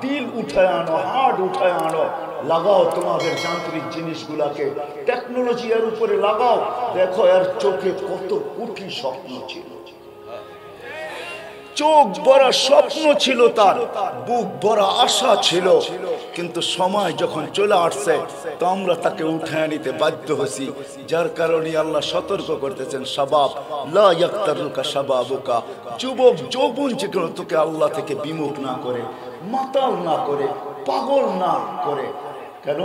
দিল উঠায় আনো, হার্ট উঠায় আনো, লাগাও তোমাদের যান্ত্রিক জিনিসগুলাকে, টেকনোলজি এর উপরে লাগাও। দেখো এর চোখে কত কোটি স্বপ্ন ছিল, চোখ ভরা স্বপ্ন ছিল, তার বুক ভরা আশা ছিল, কিন্তু সময় যখন চলে আসছে তো আমরা তাকে উঠায় নিতে বাধ্য হয়েছি। যার কারণে আল্লাহ সতর্ক করতেছেন, শাবাব লা ইয়াক্তারুকা শাবাবুকা, যুবক যৌবন যে কোনো তোকে আল্লাহ থেকে বিমুখ না করে, মাতাল না করে, পাগল না করে। কেন?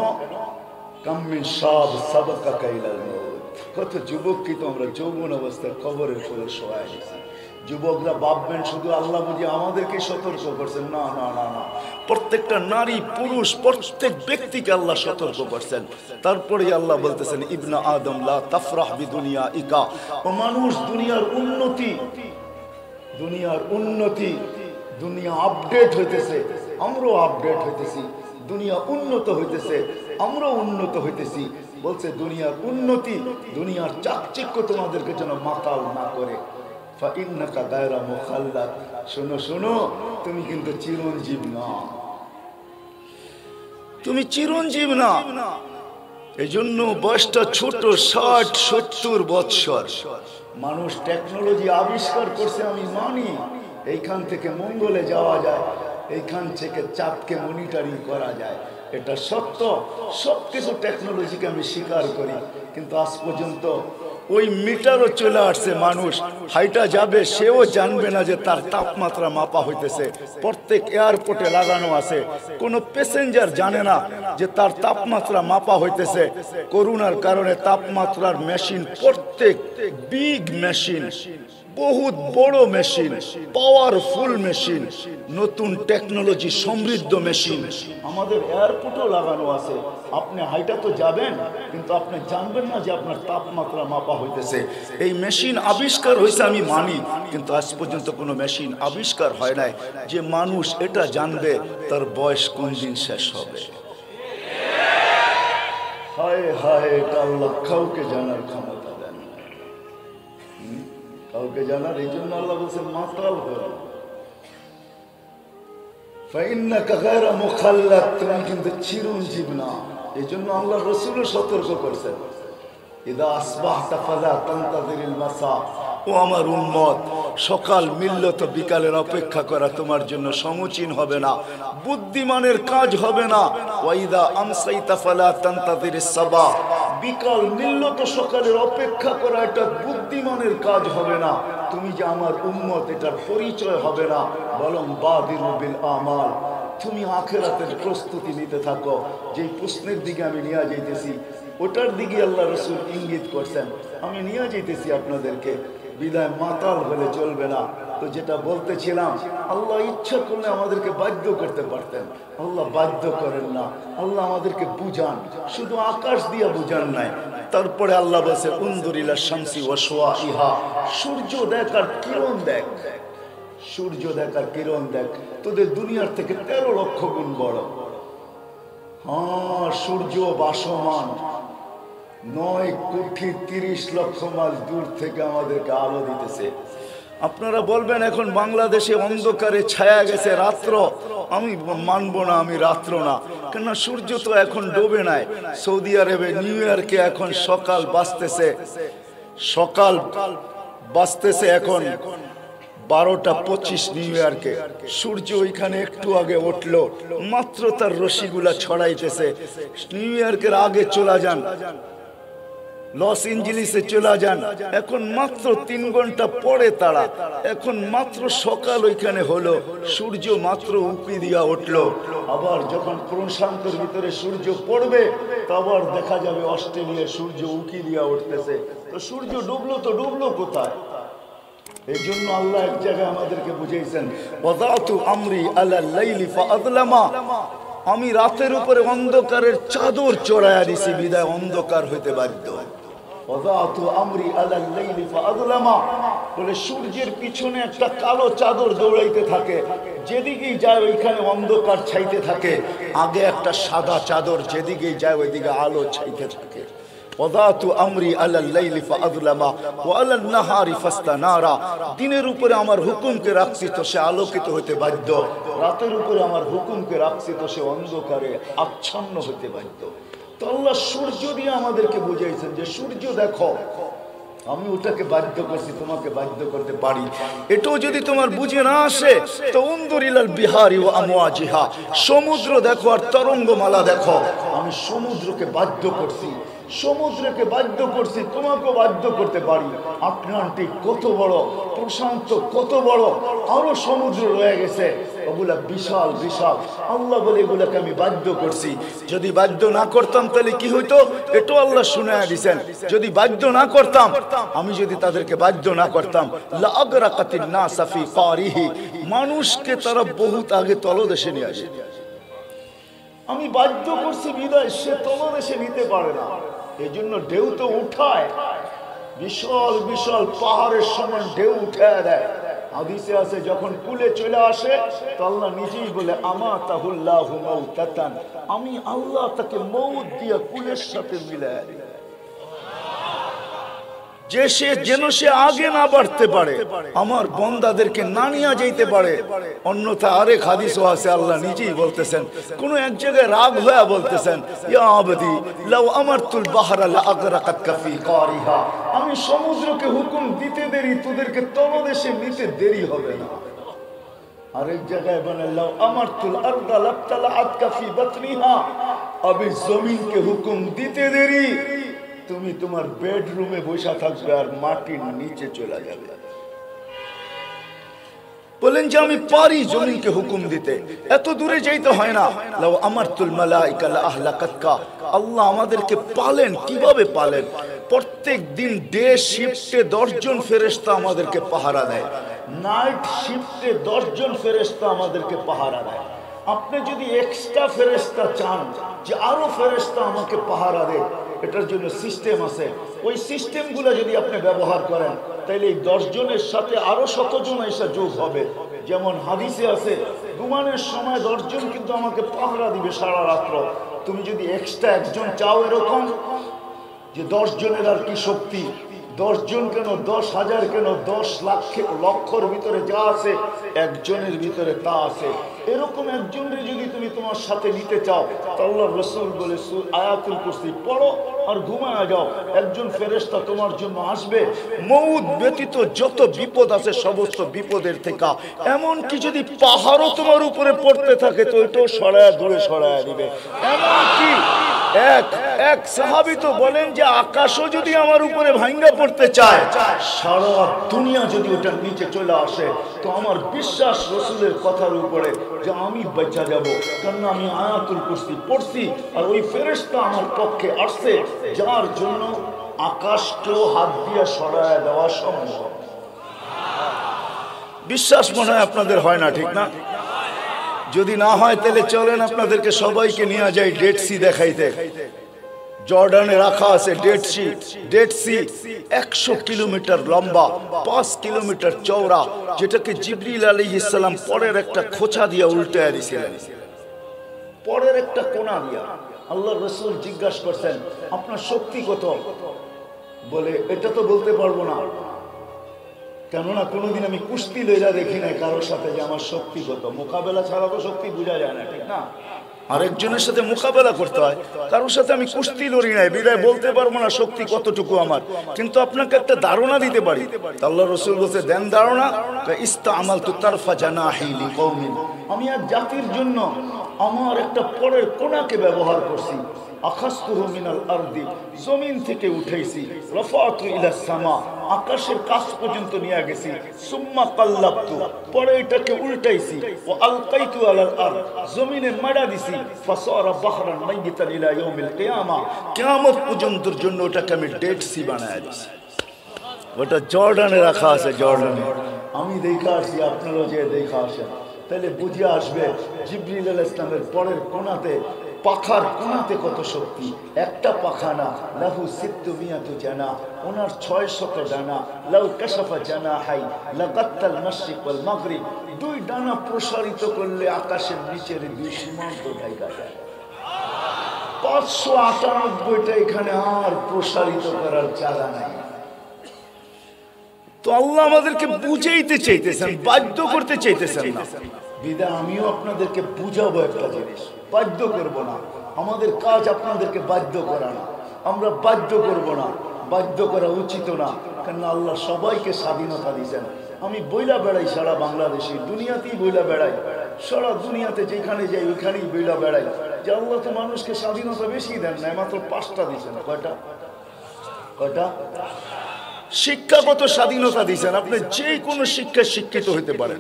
কাম্মিন শাব সাবাকা কাইলাল মউত, কত যুবক কি তো আমরা যৌবন অবস্থায় কবরের কোলে শোয়া গেছি। যুবকরা ভাববেন শুধু আল্লাহ বুঝি আমাদেরকে সতর্ক করছেন, না না না না, প্রত্যেকটা নারী পুরুষ প্রত্যেক ব্যক্তিকে আল্লাহ সতর্ক করছেন। তারপরে আল্লাহ বলতেছেন, ইবনা আদম লা তাফরাহ বিদুনিয়া ইকা, ও মানুষ দুনিয়ার উন্নতি, দুনিয়ার উন্নতি, দুনিয়া আপডেট হইতেছে, আমরাও আপডেট হইতেছি, দুনিয়া উন্নত হইতেছে, আমরাও উন্নত হইতেছি। বলছে দুনিয়ার উন্নতি, দুনিয়ার চাকচিক্য তোমাদেরকে যেন মাতাল না করে। ফাইন্নাকা গায়রা মুখাল্লাদ, শোনো শোনো, তুমি কিন্তু চিরঞ্জীব না, তুমি চিরঞ্জীব না। এই জন্য বয়সটা ছোট, 60-70 বৎসর। মানুষ টেকনোলজি আবিষ্কার করছে, আমি মানি, এইখান থেকে মঙ্গলে যাওয়া যায়, এইখান থেকে চাঁদকে মনিটরিং করা যায়, এটা সত্য। সবকিছু টেকনোলজিকে আমি স্বীকার করি, কিন্তু আজ পর্যন্ত ওই মিটারও চলে আসছে, মানুষ হাইটা যাবে সেও জানবে না যে তার তাপমাত্রা মাপা হইতেছে। প্রত্যেক এয়ারপোর্টে লাগানো আছে, কোনো প্যাসেঞ্জার জানে না যে তার তাপমাত্রা মাপা হইতেছে। করোনার কারণে তাপমাত্রার মেশিন, প্রত্যেক বিগ মেশিন, বহুত বড় মেশিন, পাওয়ারফুল মেশিন, নতুন টেকনোলজি সমৃদ্ধ মেশিন আমাদের এয়ারপোর্টও লাগানো আছে। আপনি হাইটা তো যাবেন, কিন্তু আপনি জানবেন না যে আপনার তাপমাত্রা মাপা হইতেছে। এই মেশিন আবিষ্কার হয়েছে আমি মানি, কিন্তু আজ পর্যন্ত কোনো মেশিন আবিষ্কার হয় নাই যে মানুষ এটা জানবে তার বয়স কোন দিন শেষ হবে। হায় হায়, এটা আল্লাহ কাউকে জানার ক্ষমতা দেন, কাউকে জানার। এই জন্য আল্লাহ বলছেন মাতাল হলো, ফাইন্নাকা গায়রা মুখাল্লাদ, তুমি কিন্তু চিরঞ্জীব না। এই জন্য আল্লাহ রাসূলও সতর্ক করছেন, ইদা আসবাহতা ফালা তানতাযিরিল মাসা, ও আমার উম্মত, সকাল মিলল তো বিকালের অপেক্ষা করা তোমার জন্য সমীচীন হবে না, বুদ্ধিমানের কাজ হবে না। ওয়াইদা আমসাইতা ফালা তানতাযিরিস সাবা, বিকাল মিলল তো সকালের অপেক্ষা করা, এটা বুদ্ধিমানের কাজ হবে না। তুমি যে আমার উম্মত এটার পরিচয় হবে না, বরং বাদিরু বিল আমাল, তুমি আখিরাতের প্রস্তুতি নিতে থাকো। যেই প্রশ্নের দিকে আমি নিয়ে যাইতেছি ওটার দিকে আল্লাহ রাসূল ইঙ্গিত করছেন, আমি নিয়ে যাইতেছি আপনাদেরকে। বিদায় মাতাল হলে চলবে না। তো যেটা বলতেছিলাম, আল্লাহ ইচ্ছা করলে আমাদেরকে বাধ্য করতে পারতেন, আল্লাহ বাধ্য করেন না, আল্লাহ আমাদেরকে বুঝান, শুধু আকাশ দিয়ে বুঝান নাই। তারপরে আল্লাহ বলছে, উনজুর ইলা শামসি ওয়া শুআইহা, সূর্য দেখ আর কিরণ দেখ, সূর্য দেখ আর কিরণ দেখ, তোদের দুনিয়ার থেকে 13 লক্ষ গুণ বড়। হ্যাঁ, সূর্য ভাসমান, 9,30,00,000 মাইল দূর থেকে আমাদেরকে আলো দিতেছে। আপনারা বলবেন এখন বাংলাদেশে অন্ধকারে ছায়া গেছে, রাত্র। আমি মানব না, আমি রাত্র না, কেন সূর্য তো এখন ডোবে নাই। সৌদি আরবে নিউ ইয়র্কে এখন সকাল বাজতেছে, সকাল বাজতেছে এখন 12:25 নিউ ইয়র্কে। সূর্য ওইখানে একটু আগে উঠলো, মাত্র তার রশ্মিগুলা ছড়াইতেছে। নিউ ইয়র্কের আগে চলে যান, লস এঞ্জেলিসে চলে যান, এখন মাত্র 3 ঘন্টা পরে তারা, এখন মাত্র সকাল ওইখানে হলো, সূর্য মাত্র উঁকি দিয়া উঠলো। আবার যখন প্রশান্তের ভিতরে সূর্য পড়বে, আবার দেখা যাবে অস্ট্রেলিয়ায় সূর্য উঁকি দিয়া উঠতেছে। তো সূর্য ডুবলো তো ডুবলো কোথায়? এই জন্য আল্লাহ এক জায়গায় আমাদেরকে বুঝাইছেন, ওয়াদাতু আমরি আলাল লাইলি ফাআযলামা, আমি রাতের উপরে অন্ধকারের চাদর চড়াইয়া দিছি, বিদায় অন্ধকার হইতে বাধ্য। ওয়াদাতু আমরি আলাল লাইলি ফাআযলামা, বলে সূর্যের পিছনে একটা কালো চাদর দৌড়াইতে থাকে, যেদিকেই যায় ওইখানে অন্ধকার ছাইতে থাকে। আগে একটা সাদা চাদর, যেদিকেই যায় ওইদিকে আলো ছাইতে থাকে। ওয়াদাতু আমরি আলাল লাইলি ফাআযলামা ওয়া আলান নাহারি ফাস্তানারা। দিনের উপরে আমার হুকুমকে রাখছি তো সে আলোকিত হতে বাধ্য, রাতের উপরে আমার হুকুমকে রাখছি তো সে অন্ধকারে আচ্ছন্ন হতে বাধ্য। তো আল্লাহ সূর্য দিয়ে আমাদেরকে বুঝাইছেন যে সূর্য দেখো, আমি ওটাকে বাধ্য করছি, তোমাকে বাধ্য করতে পারি। এটাও যদি তোমার বুঝে না আসে তো উনজুর ইলাল বিহারি ওয়া আমওয়াজিহা, সমুদ্র দেখো আর তরঙ্গমালা দেখো। আমি সমুদ্রকে বাধ্য করছি, সমুদ্রকে বাধ্য করছি, তোমাকেও বাধ্য করতে পারি। আটলান্টিক কত বড়, প্রশান্ত কত বড়, আরো সমুদ্র রয়ে গেছে, ওগুলা বিশাল বিশাল। আল্লাহ বলে এগুলাকে আমি বাধ্য করছি। যদি বাধ্য না করতাম তাহলে কি হইতো, এটাও আল্লাহ শুনায়া দিয়েছেন। যদি বাধ্য না করতাম, আমি যদি তাদেরকে বাধ্য না করতাম, লা আগরাকাতিন নাসা ফি কারিহি, মানুষকে তারা বহুত আগে তলদেশে নিয়ে আসে। আমি বাধ্য করছি বিদায় সে তলদেশে নিতে পারে না, এই জন্য ঢেউ তো উঠায়, বিশাল বিশাল পাহাড়ের সমান ঢেউ উঠায় দেয়। হাদিসে আছে যখন কুলে চলে আসে তো আল্লাহ নিজেই বলে আমাতাহুল্লাহু মাউতাতান, আমি আল্লাহ তাকে মউত দিয়ে কুলের সাথে মিলায় দিই, যে সে যেন সে আগে না বাড়তে পারে, আমার বন্দাদেরকে না নিয়ে যাইতে পারে। অন্যথা আরেক হাদিসও আছে, আল্লাহ নিজেই বলতেছেন, কোন এক জায়গায় রাগ হয়ে বলতেছেন, ইয়া আবদি লাউ আমারতুল বাহরা লা আগরাকাতকা ফি কারিহা, আমি সমুদ্রকে হুকুম দিতে দেরি, তোদেরকে তলদেশে নিতে দেরি হবে না। আরেক জায়গায় বলে লাউ আমারতুল আরদা লাবতালাআতকা ফি বাতনিহা, আমি জমিনকে হুকুম দিতে দেরি, তুমি তোমার বেডরুমে বসে থাকবে আর মাটির নিচে চলে যাবে। বলেন যে আমি পারি জমিনকে হুকুম দিতে, এত দূরে যাইতে হয় না। লাউ আমারতুল মালাইকা লা আহলাকাতকা, আল্লাহ আমাদেরকে পালেন, কিভাবে পালেন? প্রত্যেক দিন ডে শিফটে 10 জন ফেরেশতা আমাদেরকে পাহারা দেয়, নাইট শিফটে 10 জন ফেরেশতা আমাদেরকে পাহারা দেয়। আপনি যদি এক্সট্রা ফেরেশতা চান যে আরো ফেরেশতা আমাকে পাহারা দেয়, এটার জন্য সিস্টেম আছে। ওই সিস্টেমগুলো যদি আপনি ব্যবহার করেন তাহলে এই 10 জনের সাথে আরো 100 জন এসে যোগ হবে। যেমন হাদিসে আছে ঘুমানোর সময় 10 জন কিন্তু আমাকে পাহারা দিবে সারা রাত্র। তুমি যদি এক্সট্রা একজন চাও এরকম যে 10 জনের আর কি শক্তি, 10 জন কেন, 10,000 কেন, 10 লক্ষর ভিতরে যা আছে একজনের ভিতরে তা আছে, এরকম একজনের যদি তুমি তোমার সাথে নিতে চাও, আল্লাহর রাসূল বলে আয়াতুল কুরসি পড়ো আর ঘুমায় যাও, একজন ফেরেশতা তোমার জন্য আসবে। মউত ব্যতীত যত বিপদ আছে সমস্ত বিপদের থেকে, এমনকি যদি পাহাড়ও তোমার উপরে পড়তে থাকে তো এটাও সরায়া দূরে সরায়া দিবে। এমনকি এক সাহাবী তো বলেন যে আকাশও যদি আমার উপরে ভাঙ্গা পড়তে চায়, সারা দুনিয়া যদি ওটার নিচে চলে আসে, তো আমার বিশ্বাস রাসূলের কথার উপরে যে আমি বেঁচে যাব, কারণ আমি আয়াতুল কুরসি পড়ছি আর ওই ফেরেশতা আমার পক্ষে আসছে, যার জন্য আকাশকেও হাত দিয়ে সরায় দেওয়া সম্ভব। বিশ্বাস মনে হয় আপনাদের হয় না, ঠিক না? যদি না হয় তাহলে চলেন আপনাদেরকে সবাইকে নিয়ে যাই ডেড সি দেখাইতে। জর্ডানে রাখা আছে dead sea. Dead sea 100 kilometre লম্বা, 5 কিলোমিটার চওড়া, যেটাকে জিবরিল আলাইহিস সালাম পরের একটা খোঁচা দিয়ে উল্টায় দিয়েছিলেন, পরের একটা কোণা দিয়া। আল্লাহর রাসূল জিজ্ঞাসা করছেন আপনার শক্তি কত? বলে এটা তো বলতে পারবো না, কেননা কোনোদিন আমি কুস্তি লইলা দেখি নাই কারোর সাথে যে আমার শক্তি কত। মোকাবেলা ছাড়া তো শক্তি বোঝা যায় না, ঠিক না? আরেকজনের সাথে মোকাবেলা করতে হয়, কারোর সাথে আমি কুস্তি লড়ি নাই, বিদায় বলতে পারবো না শক্তি কতটুকু আমার, কিন্তু আপনাকে একটা ধারণা দিতে পারি। আল্লাহর রাসূল বলছে দেন ধারণা, ইস্তামালতু তারফা জানাহি লিকওমিন, আমি এক জাতির জন্য আমার একটা পরের কোণাকে ব্যবহার করছি। আখাসতুহু মিনাল আরদি, জমিন থেকে উঠাইছি, রাফাতু ইলাস সামা, আকাশের কাছ পর্যন্ত নিয়ে গেছি, সুম্মা কাল্লাবতু, পরে এটাকে উল্টাইছি, ওয়া আলকাইতু আলাল আরদ, জমিনে মারা দিছি, ফাসারা বাহরান মাইয়িতান ইলা ইয়াউমিল কিয়ামা, কিয়ামত পর্যন্তর জন্য ওটাকে আমি ডেড সি বানায় দিছি। ওটা জর্ডানে রাখা আছে, জর্ডানে। আমি দেখা আসি, আপনারাও যে দেখা আসেন, তাহলে বুঝে আসবে জিবরিল আলাইহিস সালামের পরের কোণাতে, পাখার কোণাতে কত শক্তি। একটা পাখা না, লাহু সিত্তু মিয়াতু জানা, ওনার 600 ডানা। লাউ কাশাফা জানাহাই লাগাত্তাল মাশরিক ওয়াল মাগরিব, 2 ডানা প্রসারিত করলে আকাশের নিচের 2 সীমান্ত ঢাকা যায়। 598টা এখানে আর প্রসারিত করার জায়গা নাই। তো আল্লাহ আমাদেরকে বুঝাইতে চাইতেছেন, বাধ্য করতে চাইতেছেন না। বিদায় আমিও আপনাদেরকে বুঝাবো একটা জিনিস, বাধ্য করব না। আমাদের কাজ আপনাদেরকে বাধ্য করা না, আমরা বাধ্য করব না, বাধ্য করা উচিত না। কেন আল্লাহ সবাইকে স্বাধীনতা দিয়েছেন। আমি বইলা বেড়াই সারা বাংলাদেশে, দুনিয়াতেই বইলা বেড়াই, সারা দুনিয়াতে যেখানে যাই ওইখানেই বইলা বেড়াই যে আল্লাহ তো মানুষকে স্বাধীনতা বেশি দেন না, মাত্র 5টা দিয়েছেন। কয়টা? শিক্ষাগত স্বাধীনতা দিয়েছেন। আপনি যে কোনো শিক্ষায় শিক্ষিত হইতে পারেন,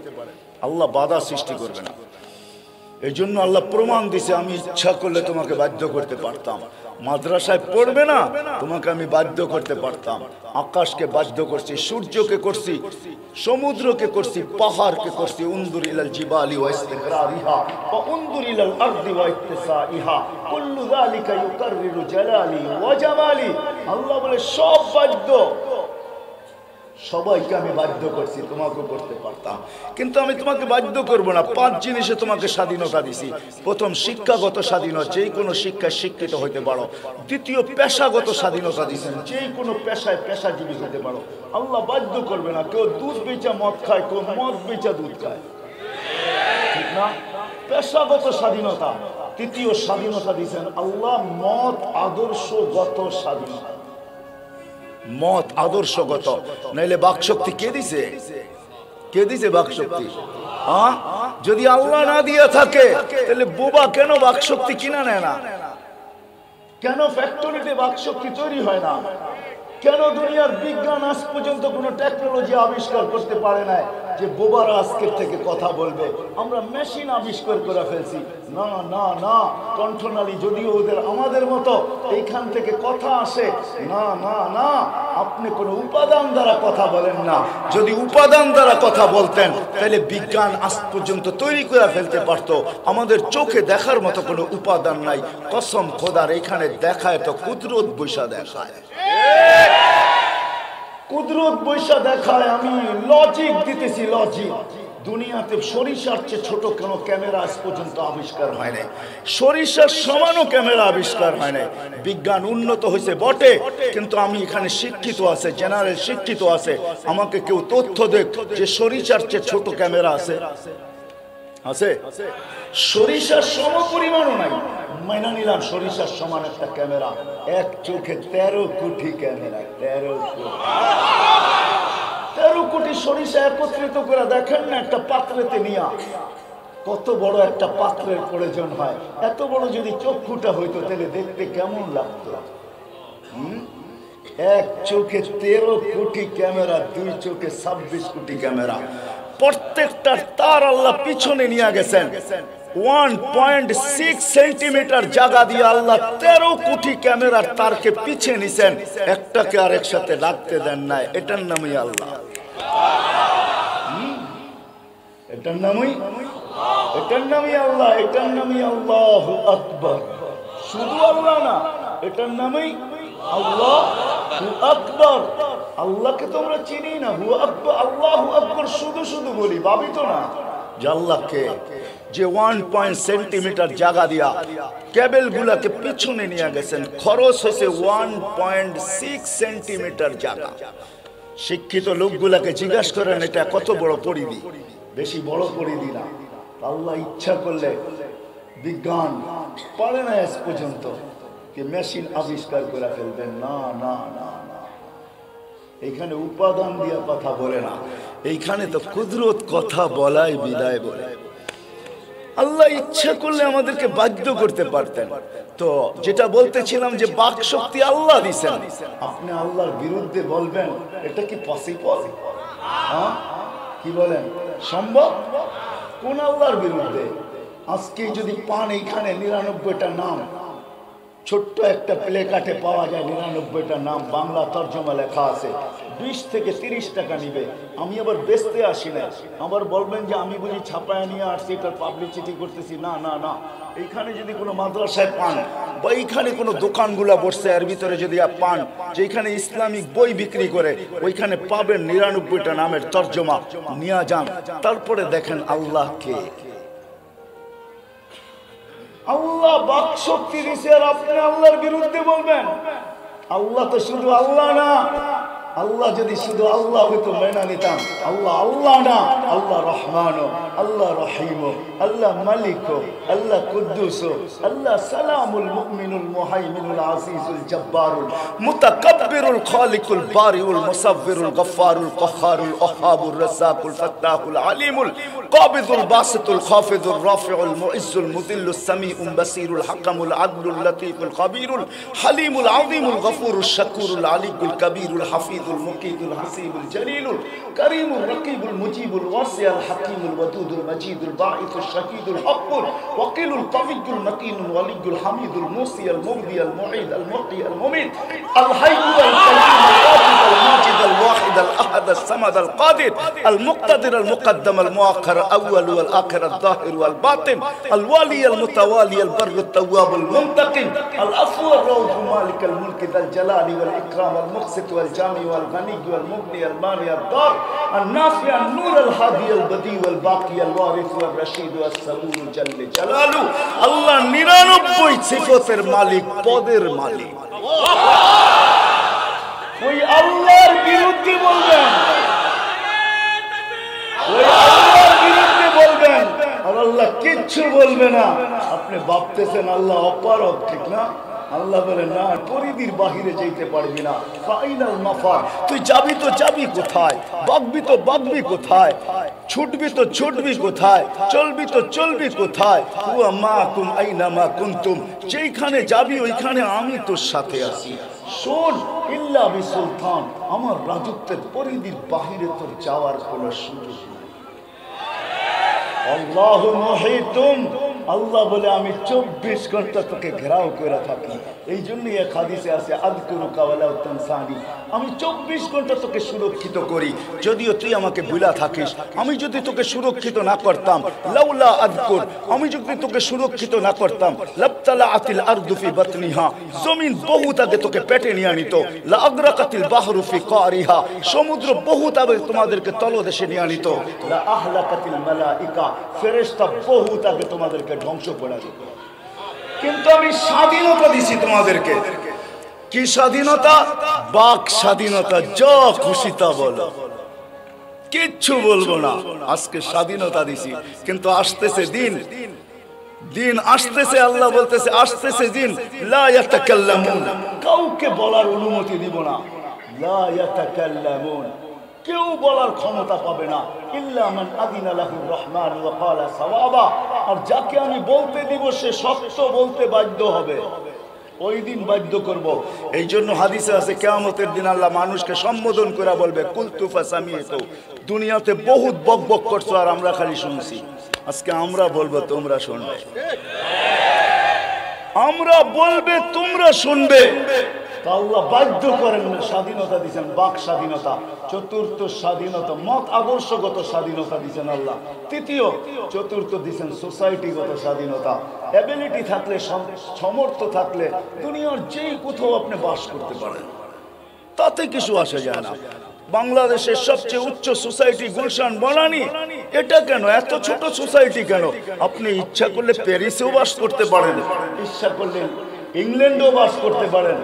আল্লাহ বাধা সৃষ্টি করবে না। এই জন্য আল্লাহ প্রমাণ দিছে, আমি ইচ্ছা করলে তোমাকে বাধ্য করতে পারতাম। মাদ্রাসায় পড়বে না, তোমাকে আমি বাধ্য করতে পারতাম। আকাশকে বাধ্য করছি, সূর্যকে করছি, সমুদ্রকে করছি, পাহাড়কে করছি। উনদুর ইলাল জিবালি ওয়া ইসতিকরারিহা ওয়া উনদুর ইলাল আরদি ওয়া ইত্তিসাইহা কুল্লু যালিকা ইউকাররিরু জালালি ওয়া জামালি। আল্লাহ বলে সব বাধ্য, সবাইকে আমি বাধ্য করছি, তোমাকেও করতে পারতাম, কিন্তু আমি তোমাকে বাধ্য করব না। 5 জিনিসে তোমাকে স্বাধীনতা দিছি। প্রথম, শিক্ষাগত স্বাধীনতা, যে কোনো শিক্ষায় শিক্ষিত হইতে পারো। দ্বিতীয়, পেশাগত স্বাধীনতা দিয়েছেন, যে কোনো পেশায় পেশাজীবী হতে পারো। আল্লাহ বাধ্য করবে না। কেউ দুধ বেচা মদ খায়, কেউ মদ বেচা দুধ খায়, ঠিক না? পেশাগত স্বাধীনতা। তৃতীয় স্বাধীনতা দিয়েছেন আল্লাহ মত আদর্শগত স্বাধীনতা। মত আদর্শগত, নাইলে বাকশক্তি কে দিছে? কে দিছে বাকশক্তি? যদি আল্লাহ না দিয়ে থাকে তাহলে বোবা কেন বাকশক্তি কিনা নেয় না? কেন ফ্যাক্টরিতে বাকশক্তি তৈরি হয় না? কেন দুনিয়ার বিজ্ঞান আজ পর্যন্ত কোনো টেকনোলজি আবিষ্কার করতে পারে না যে বোবারা আজকের থেকে কথা বলবে? আমরা মেশিন আবিষ্কার করে ফেলছি। না না না, কণ্ঠনালী যদিও ওদের আমাদের মতো এইখান থেকে কথা আসে, না না না, আপনি কোনো উপাদান দ্বারা কথা বলেন না। যদি উপাদান দ্বারা কথা বলতেন তাহলে বিজ্ঞান আজ পর্যন্ত তৈরি করে ফেলতে পারতো। আমাদের চোখে দেখার মতো কোনো উপাদান নাই। কসম খোদার, এখানে দেখায় তো কুদরত বৈশা দেখায়, কুদরত বৈশা দেখায়। আমি লজিক দিতেছি, লজিক। দুনিয়াতে সরিষার চেয়ে ছোট কোনো ক্যামেরা আজ পর্যন্ত আবিষ্কার হয় নাই, সরিষার সমানও ক্যামেরা আবিষ্কার হয় নাই। বিজ্ঞান উন্নত হয়েছে বটে, কিন্তু আমি এখানে শিক্ষিত আছে, জেনারেল শিক্ষিত আছে। আমাকে কেউ তথ্য দেখ যে সরিষার চেয়ে ছোট ক্যামেরা আছে? আছে? সরিষার সম পরিমাণও নাই। মাইনা নিলাম সরিষার সমান একটা ক্যামেরা, এক চোখে 13 কোটি ক্যামেরা। 13 কোটি সরিষা একত্রিত করে দেখেন না একটা পাত্রেতে নিয়া, কত বড় একটা পাত্রের প্রয়োজন হয়। এত বড় যদি চক্ষুটা হইতো তাহলে দেখতে কেমন লাগতো? এক চোখে 13 কোটি ক্যামেরা, 2 চোখে 26 কোটি ক্যামেরা। প্রত্যেকটা তার আল্লাহ পিছনে নিয়ে গেছেন। 1.6 সেন্টিমিটার জায়গা দিয়ে আল্লাহ 13 কোটি ক্যামেরার তারকে পিছিয়ে নিছেন, একটাকে আরেক সাথে লাগতে দেন নাই। এটার নামই আল্লাহ, এটার নামই আল্লাহ, এটার নামই আল্লাহু আকবার। শুধু আল্লাহ না, এটার নামই আল্লাহু আকবার। আল্লাহকে তো আমরা চিনি না, হু আকবার, আল্লাহু আকবার শুধু শুধু বলি, ভাবি তো না যে আল্লাহকে, যে 1 সেন্টিমিটার জায়গা দিয়া কেবল গুলাকে পিছনে নিয়ে গেছেন। খরচ হয়েছে 1.6 সেন্টিমিটার জায়গা। শিক্ষিত লোকগুলাকে জিজ্ঞাসা করেন এটা কত বড় পরিধি? বেশি বড় পরিধি না। আল্লাহ ইচ্ছা করলে বিজ্ঞান পারে না আজ পর্যন্ত যে মেশিন আবিষ্কার করে ফেলবেন। না না না না, এইখানে উপাদান দিয়ে কথা বলে না, এইখানে তো কুদরত কথা বলাই বিদায় বলে। আল্লাহ ইচ্ছা করলে আমাদেরকে বাধ্য করতে পারতেন। তো যেটা বলতেছিলাম যে বাক শক্তি আল্লাহ দিছেন, আপনি আল্লাহর বিরুদ্ধে বলবেন, এটা কি পসিবল? কি বলেন, সম্ভব? কোন আল্লাহর বিরুদ্ধে? আজকে যদি পান, এইখানে 99টা নাম, ছোট্ট একটা প্লে কার্ডে পাওয়া যায় 99টা নাম, বাংলা তর্জমা লেখা আছে। 20 থেকে 30 টাকা নিবে। আমি আবার বেচতে আসি না, আবার বলবেন যে আমি বুঝি ছাপায় নিয়ে আসছি, এটার পাবলিসিটি করতেছি। না না না, এইখানে যদি কোনো মাদ্রাসায় পান বা এইখানে কোনো দোকানগুলা বসছে এর ভিতরে যদি পান যেখানে ইসলামিক বই বিক্রি করে, ওইখানে পাবেন 99টা নামের তর্জমা। নিয়ে যান, তারপরে দেখেন আল্লাহ কে। আল্লাহ বাক শক্তি দিছে আর আপনি আল্লাহর বিরুদ্ধে বলবেন? আল্লাহ তো শুধু আল্লাহ না। আল্লাহ যদি শুধু আল্লাহ হইতো মেনে নিতাম। আল্লাহ আল্লাহ না, আল্লাহ রহমান, আল্লাহ রহিম, আল্লাহ মালিক, আল্লাহ কুদ্দুস, আল্লাহ সালামুল মুমিনুল মুহাইমিনুল আজিজুল জব্বারুল মুতাকাব্বিরুল খালিকুল বারিউল মুসাব্বিরুল গফফারুল কহ্হারুল ওহাবুর রাজ্জাকুল ফাত্তাহুল আলিমুল কাবিদুল বাসিতুল খাফিদুর রাফিউল মুইজ্জুল মুযিল্লুস সামিউল বাসিরুল হাকামুল আদলুল লতীফুল খাবীরুল হালিমুল আযীমুল গফুরুশ শাকুরুল আলিকুল কবীরুল হাফিজ المقيت الحسيب الجليل الكريم الرقيب المجيب الواسع الحكيم الودود المجيد الباعث الشهيد الحق الوكيل القوي المتين الولي الحميد الموصي المبدي المعيد المحيي المميت الحي القيوم الواجد الماجد الواحد الاحد الصمد القادر المقتدر المقدم المؤخر الاول والاخر الظاهر والباطن الوالي المتوالي البر التواب المنتقم العفو الرؤوف مالك الملك ذا الجلال والاكرام المقسط والجامع والغني والمغني المانع الضار النافع النور الهادي البديع والباقي الوارث والرشيد والصبور جل جلاله الله 99 সিফাতের মালিক, পদের মালিক। ওই আল্লাহর বিরুদ্ধে বলবেন, ওই আল্লাহর বিরুদ্ধে বলবেন আর আল্লাহ কিচ্ছু বলবে না। আপনি ভাবতেছেন আল্লাহ অপারগ, ঠিক না? আল্লাহ বলে না, পরিধির বাহিরে যেতে পারবি না। ফাইনাল মাফার, তুই যাবি তো যাবি কোথায়, বাগবি তো বাগবি কোথায়, ছুটবি তো ছুটবি কোথায়, চলবি তো চলবি কোথায়। হুয়া মাকুম আইনা মা কুনতুম, যেখানে যাবি ওইখানে আমি তোর সাথে আছি। শোন, ইল্লা বিসুলতান, আমার রাজত্বের পরিধির বাহিরে তোর যাওয়ার কোনো সুযোগ নেই। আল্লাহু মুহিতুম, আল্লাহ বলে আমি 24 ঘন্টা তোকে ঘেরাও করে থাকি। এই জন্যই এক হাদিসে আছে আযকুরুকা ওয়া লা তানসানি, আমি 24 ঘন্টা তোকে সুরক্ষিত করি, যদিও তুই আমাকে ভুলা থাকিস। আমি যদি তোকে সুরক্ষিত না করতাম, লাউলা আযকুর, আমি যদি তোকে সুরক্ষিত না করতাম, লাবতালাআতিল আরদু ফি বাতনিহা, জমিন বহুত আগে তোকে পেটে নিয়ে নিত, লা আগরাকাতিল বাহরু ফি কারিহা, সমুদ্র বহুত আগে তোমাদেরকে তলদেশে নিয়ে নিত, লা আহলাকাতিল মালাইকা, ফেরেশতা বহুত আগে তোমাদেরকে ধ্বংস করে দিত। কিন্তু আমি স্বাধীনতা দিছি তোমাদেরকে। কি স্বাধীনতা? বাক স্বাধীনতা, যা খুশি তা বলো, কিচ্ছু বলবো না। আজকে স্বাধীনতা দিছি, কিন্তু আসতেছে দিন, দিন আসতেছে, আল্লাহ বলতেছে আসতেছে দিন, লা ইয়াতাকাল্লামুন, কাউকে বলার অনুমতি দিব না। লা ইয়াতাকাল্লামুন, কেউ বলার ক্ষমতা পাবে না। ইল্লা মান আযিনা লাহুর রহমান ওয়া ক্বালা সাওয়াবা, আর যাকে আমি বলতে দিব সে সত্য বলতে বাধ্য হবে। ওই দিন বাধ্য করব। এই জন্য হাদিসে আছে কিয়ামতের দিন আল্লাহ মানুষকে সম্বোধন করে বলবে কুলতু ফাসামিতু, দুনিয়াতে বহুত বকবক করছো আর আমরা খালি শুনছি। আজকে আমরা বলবো তোমরা শুনবে, আমরা বলবে তোমরা শুনবে। আল্লাহ বাধ্য করেন না, স্বাধীনতা দিচ্ছেন, বাক স্বাধীনতা। চতুর্থ স্বাধীনতা, মত আদর্শগত স্বাধীনতা দিচ্ছেন আল্লাহ। তৃতীয়, চতুর্থ দিচ্ছেন সোসাইটিগত স্বাধীনতা। অ্যাবিলিটি থাকলে, সামর্থ্য থাকলে দুনিয়ার যেই কোথাও আপনি বাস করতে পারেন, তাতে কিছু আসে যায় না। বাংলাদেশের সবচেয়ে উচ্চ সোসাইটি গুলশান বনানী, এটা কেন এত ছোট সোসাইটি কেন? আপনি ইচ্ছা করলে প্যারিসেও বাস করতে পারেন, ইচ্ছা করলে ইংল্যান্ডেও বাস করতে পারেন,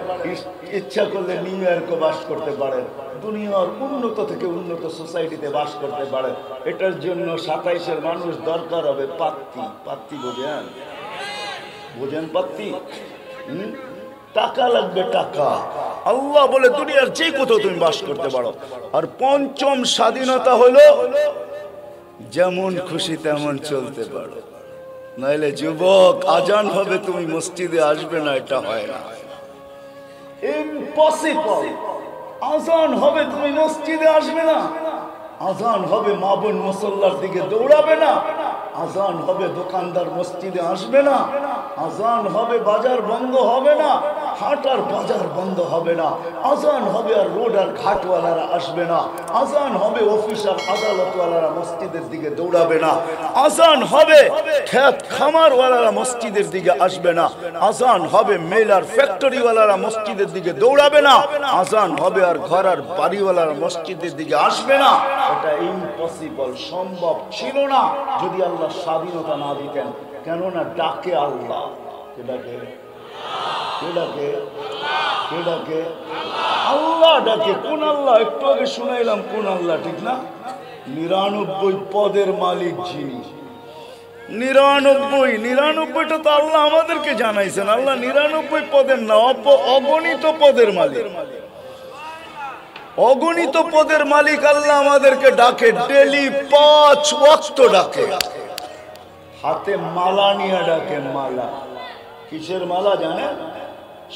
ইচ্ছা করলে নিউ ইয়র্কও বাস করতে পারেন। দুনিয়ার উন্নত থেকে উন্নত সোসাইটিতে বাস করতে পারেন। এটার জন্য 27-এর মানুষ দরকার হবে পাত্তি। পাত্তি বোঝেন? বোঝেন পাত্তি? টাকা লাগবে, টাকা। আল্লাহ বলে দুনিয়ার যে কোথাও তুমি বাস করতে পারো। আর পঞ্চম স্বাধীনতা হলো যেমন খুশি তেমন চলতে পারো। নাইলে যুবক, আজান হবে তুমি মসজিদে আসবে না, এটা হয় না, ইম্পসিবল। আজান হবে তুমি মসজিদে আসবে না, আজান হবে মা বোন মুসল্লার দিকে দৌড়াবে না, আজান হবে দোকানদার মসজিদে আসবে না, আজান হবে বাজার বন্ধ হবে না, হাট আর বাজার বন্ধ হবে না, আজান হবে আর রোড আর ঘাটওয়ালারা আসবে না, আজান হবে অফিস আর আদালতওয়ালারা মসজিদের দিকে দৌড়াবে না, আজান হবে খেত খামারওয়ালারা মসজিদের দিকে আসবে না, আজান হবে মেল আর ফ্যাক্টরিওয়ালারা মসজিদের দিকে দৌড়াবে না, আজান হবে আর ঘর আর বাড়িওয়ালারা মসজিদের দিকে আসবে না। এটা ইম্পসিবল, সম্ভব ছিল না যদি আল্লাহ স্বাধীনতা না দিতেন। কেননা ডাকে আল্লাহ। কে ডাকে? কে ডাকে? কে ডাকে? আল্লাহ ডাকে। কোন আল্লাহ? একটু আগে শুনাইলাম কোন আল্লাহ, ঠিক না? 99 পদের মালিক যিনি। 99টা তো আল্লাহ আমাদেরকে জানাইছেন। আল্লাহ 99 পদের না, অগণিত পদের মালিক। অগণিত পদের মালিক আল্লাহ আমাদেরকে ডাকে, ডেলি 5 ওয়াক্ত ডাকে। হাতে মালা নিয়ে ডাকে। মালা কিসের মালা জানেন?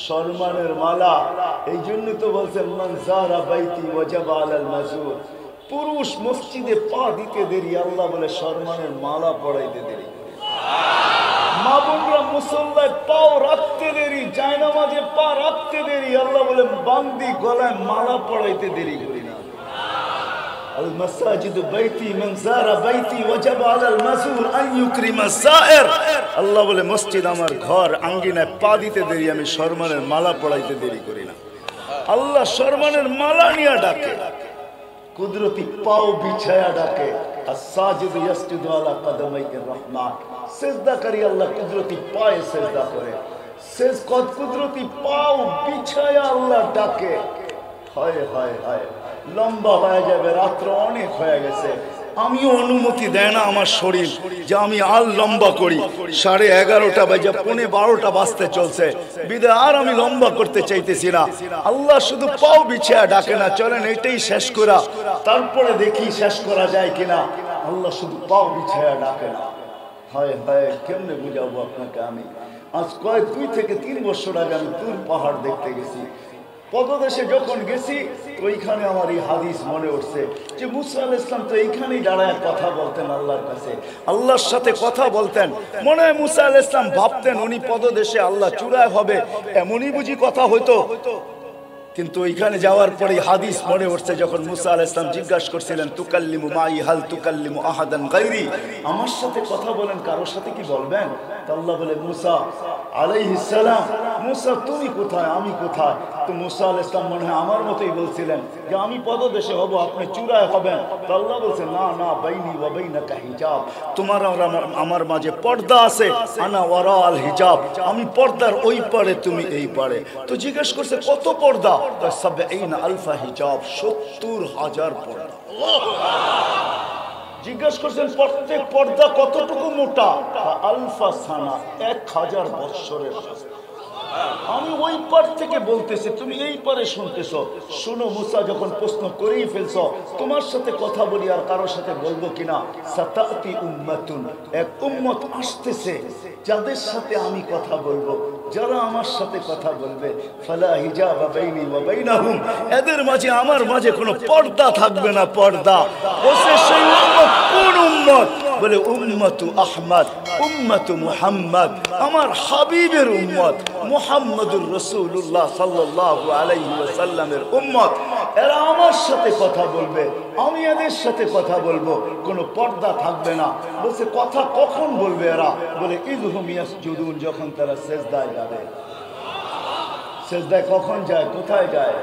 সম্মানের মালা। এই জন্য তো বলছেন মান যারা বাইতি ওয়াজাবা আলাল মাজুর। পুরুষ মসজিদে পা দিতে দেরি, আল্লাহ বলে সম্মানের মালা পড়াইতে দেরি। মা বোনরা মুসল্লায় পাও রাখতে দেরি, জায়নামাজে পা রাখতে দেরি, আল্লাহ বলে বান্দি গলায় মালা পড়াইতে দেরি করি না। আল মাসাজিদু বাইতি মান যারা বাইতি ওয়াজাবা আলাল মাজুর আন ইউকরিমা যায়ের। আল্লাহ বলে মসজিদ আমার ঘর, আঙ্গিনায় পা দিতে দেরি, আমি সম্মানের মালা পড়াইতে দেরি করি না। আল্লাহ সম্মানের মালা নিয়ে ডাকে, কুদরতি পাও বিছায়া ডাকে। as-সাজিদু ইয়াসজুদু আলা কদমাইর রহমান। সিজদাকারী আল্লাহ কুদরতি পায়ে সিজদা করে। কুদরতি পাও বিছায়া আল্লাহ ডাকে। হায় হায় হায়, লম্বা হয়ে যাবে, রাত্র অনেক হয়ে গেছে। আমিও অনুমতি দেয় না আমার শরীর যে আমি আর লম্বা করি। 11:30 বাজে, 11:15 বাজতে চলছে, বিদায় আর আমি লম্বা করতে চাইতেছি না। আল্লাহ শুধু পাও বিছায়া ডাকে না, চলেন এটাই শেষ করা, তারপরে দেখি শেষ করা যায় কিনা। আল্লাহ শুধু পাও বিছায়া ডাকে না। হায় হায়, কেমনে বুঝাবো আপনাকে আমি? আজ 2 থেকে 3 বছর আগে আমি তুর পাহাড় দেখতে গেছি। পদদেশে যখন গেছি ওইখানে আমার এই হাদিস মনে উঠছে যে মুসা আলাইহিস সালাম তো এইখানেই দাঁড়ায় কথা বলতেন আল্লাহর কাছে, আল্লাহর সাথে কথা বলতেন। মনে হয় মুসা আলাইহিস সালাম ভাবতেন উনি পদদেশে, আল্লাহ চূড়ায় হবে, এমনই বুঝি কথা হইতো। কিন্তু ওইখানে যাওয়ার পরে হাদিস মনে উঠছে, যখন মুসা আলাইহিস সালাম জিজ্ঞাসা করছিলেন তুকাল্লিমু মাই হাল তুকাল্লিমু আহাদান গায়রি, আমার সাথে কথা বলেন, কারোর সাথে কি বলবেন? তো আল্লাহ বলে মুসা আলাইহিস সালাম, মুসা তুমি কোথায়, আমি কোথায়? তো মুসা আলাইহিস সালাম মনে হয় আমার মতোই বলছিলেন যে আমি পদদেশে হব, আপনি চূড়ায় হবেন। তো আল্লাহ বলছে না না, বাইনি ওয়া বাইনাকা হিজাব, তোমার আর আমার মাঝে পর্দা আছে। আনা ওয়ারা আল হিজাব, আমি পর্দার ওই পারে, তুমি এই পারে। তো জিজ্ঞেস করছে কত পর্দা? 70,000 হিজাব, 70,000 পর্দা। জিজ্ঞেস করছেন প্রত্যেক পর্দা কতটুকু মোটা? আলফা সানা, 1000 বৎসরের রাস্তা। আমি ওই পার থেকে বলতেছি, তুমি এই পারে শুনতেছ। শুনো মুসা, যখন প্রশ্ন করেই ফেলছ, তোমার সাথে কথা বলি আর কারোর সাথে বলবো কিনা? সাতাতি উম্মাতুন, এক উম্মত আসতেছে যাদের সাথে আমি কথা বলবো, যারা আমার সাথে কথা বলবে, ফালা হিজাবা বাইনি ওয়া বাইনাহুম, এদের মাঝে আমার মাঝে কোনো পর্দা থাকবে না। পর্দা বসে সেই উম্মত কোন উম্মত? বলে উম্মতু আহমদ, উম্মতু মুহাম্মদ, আমার হাবিবের উম্মত মুহাম্মদুর রাসূলুল্লাহ সাল্লাল্লাহু আলাইহি ওয়াসাল্লামের উম্মত। এরা আমার সাথে কথা বলবে, আমি এদের সাথে কথা বলবো, কোনো পর্দা থাকবে না। বলছে কথা কখন বলবে এরা? বলে ইযহুম ইয়াসজুদুন, যখন তারা সিজদায় যাবে। সিজদায় কখন যায়? কোথায় যায়?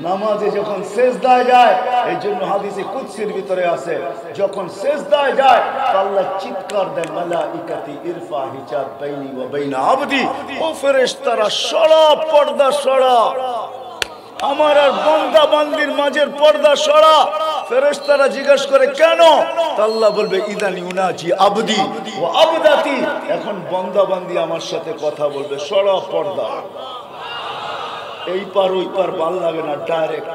নামাজে যখন সিজদায় যায়। এই জন্য হাদিসে কুদসির ভিতরে আছে, যখন সিজদায় যায় আল্লাহ চিৎকার দেন, মালাইকাতি ইরফা হিজাব বাইনি ওয়া বাইনা আবদি, ও ফেরেশতারা সরা পর্দা সরা, আমার আর বান্দা বান্দির মাঝের পর্দা সরা। ফেরেশতারা জিজ্ঞেস করে কেন? আল্লাহ বলবে ইদান ইউনাজি আবদি ওয়া আবদাতি, এখন বান্দা বান্দি আমার সাথে কথা বলবে, সরা পর্দা। এই পার ওই পার ভাল লাগে না, ডাইরেক্ট।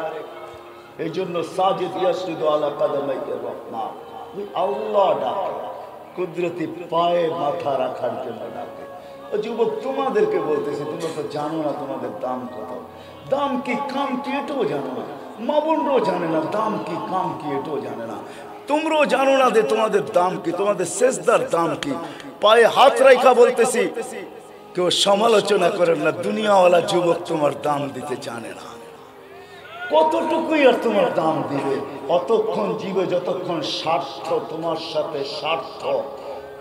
এই জন্য সাজিদ ইয়াসজুদু আলা কদমাইর রহমান, আল্লাহ ডাকে, কুদরতি পায়ে মাথা রাখার জন্য ডাকে। ও যুবক, তোমাদেরকে বলতেছি, তোমরা তো জানো না তোমাদের দাম কত। দাম কি কাম কি এটাও জানো না, মা বোনরাও জানে না দাম কি কাম কি এটাও জানে না। তোমরাও জানো না যে তোমাদের দাম কি, তোমাদের সেজদার দাম কি। পায়ে হাত রাখা বলতেছি, কেউ সমালোচনা করেন না। দুনিয়াওয়ালা যুবক তোমার দাম দিতে জানে না। কতটুকুই আর তোমার দাম দিবে? অতক্ষণ জীবে যতক্ষণ স্বার্থ তোমার সাথে, স্বার্থ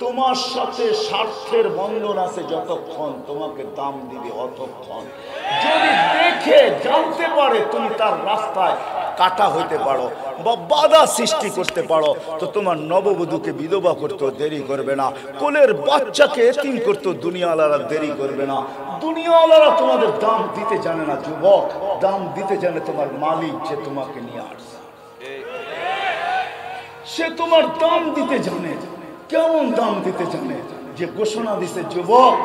তোমার সাথে স্বার্থের বন্ধন আছে, যতক্ষণ তোমাকে দাম দিবে অতক্ষণ। যদি দেখে জানতে পারে তুমি তার রাস্তায় কাটা হইতে পারো বা বাধা সৃষ্টি করতে পারো, তো তোমার নববধূকে বিধবা করতে দেরি করবে না, কোলের বাচ্চাকে এতিম করতে দুনিয়াওয়ালারা দেরি করবে না। দুনিয়াওয়ালারা তোমাদের দাম দিতে জানে না যুবক, দাম দিতে জানে তোমার মালিক যে তোমাকে নিয়ে আসছে। সে তোমার দাম দিতে জানে। কেমন দাম দিতে জানে? যে ঘোষণা দিছে, যুবক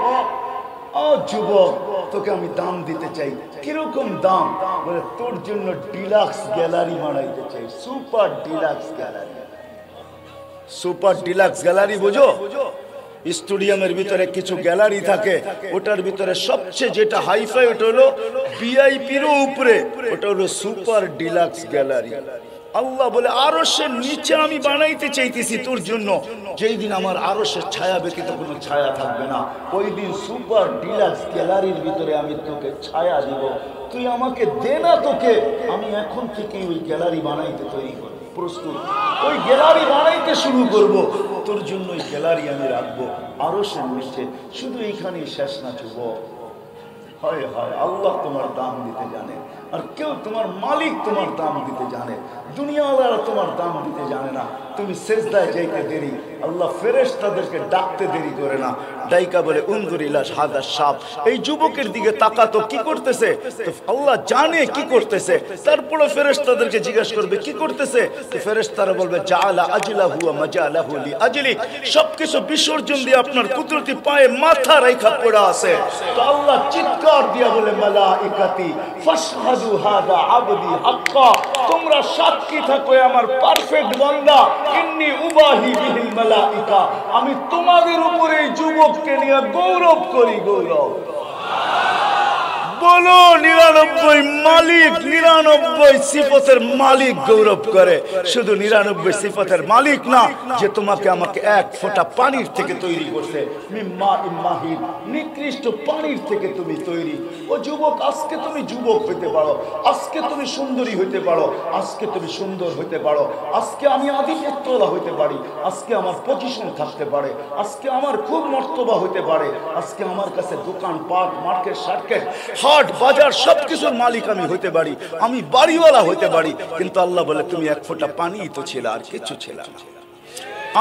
যুবক তোকে আমি দাম দিতে চাই। কিরকম দাম? বলে তোর জন্য ডিলাক্স গ্যালারি বানাইতে চাই, super deluxe gallery. Super deluxe gallery বুঝো? স্টেডিয়ামের ভিতরে কিছু গ্যালারি থাকে, ওটার ভিতরে সবচেয়ে যেটা হাইফাই ওটা হলো ভিআইপিরও উপরে, ওটা হলো সুপার ডিলাক্স গ্যালারি। আল্লাহ বলে আরশের নিচে আমি বানাইতে চাইতেছি তোর জন্য, যেই দিন আমার আরশের ছায়া ব্যতীত কোনো ছায়া থাকবে না, ওই দিন সুপার ডিলাক্স গ্যালারির ভিতরে আমি তোকে ছায়া দিব। তুই আমাকে দে না, তোকে আমি এখন থেকে ওই গ্যালারি বানাইতে তৈরি করব, প্রস্তুত। ওই গ্যালারি বানাইতে শুরু করব, তোর জন্য ওই গ্যালারি আমি রাখবো আরশের নিচে। শুধু এইখানেই শেষ না যুবক, হয় হয় আল্লাহ তোমার দাম দিতে জানে, আর কেউ তোমার মালিক তোমার দাম দিতে জানে। দুনিয়াওয়ালারা তোমার দাম দিতে জানে না। তুমি সেজদায় যাইতে দেরি, আল্লাহ ফেরেশতাদেরকে ডাকতে দেরি করে না। ডাইকা বলে উনজুর ইলা হাদা শাব, এই যুবকের দিকে তাকাতো কি করতেছে, তো আল্লাহ জানে কি করতেছে। তারপরে ফেরেশতাদেরকে জিজ্ঞাসা করবে কি করতেছে, তো ফেরেশতারা বলবে জাআলা আজলাহু ওয়া মাজালাহু লি আজলি, সবকিছু বিসর্জন দিয়ে আপনার কুদরতি পায়ে মাথা রেখা পড়া আছে। তো আল্লাহ চিৎকার দিয়া বলে মালাইকাতি ফাশহাদু হাদা আবদি হাক্কা, তোমরা সাক্ষী থাকো আমার পারফেক্ট বান্দা, ইন্নী উবাহি বিহিল মালাইকা, আমি তোমাদের উপরে যুবককে নিয়ে গৌরব করি। গৌরব বলো 99 মালিক, 99 সিফতের মালিক গৌরব করে। শুধু 99 সিফতের মালিক না, যে তোমাকে আমাকে এক ফোঁটা পানির থেকে তৈরি করছে, মিম্মা ইম্মাহিন, নিকৃষ্ট পানির থেকে তুমি তৈরি। ও যুবক, আজকে তুমি যুবক হইতে পারো, আজকে তুমি সুন্দরী হইতে পারো, আজকে তুমি সুন্দর হইতে পারো, আজকে আমি আধিপত্যওয়ালা হইতে পারি, আজকে আমার পজিশন থাকতে পারে, আজকে আমার খুব মর্তবা হইতে পারে, আজকে আমার কাছে দোকান পাট মার্কেট সার্কেট হাট বাজার সবকিছুর মালিক আমি হইতে পারি, আমি বাড়িওয়ালা হইতে পারি। কিন্তু আল্লাহ বলে তুমি এক ফোঁটা পানি তো ছিল, আর কিছু ছিল না।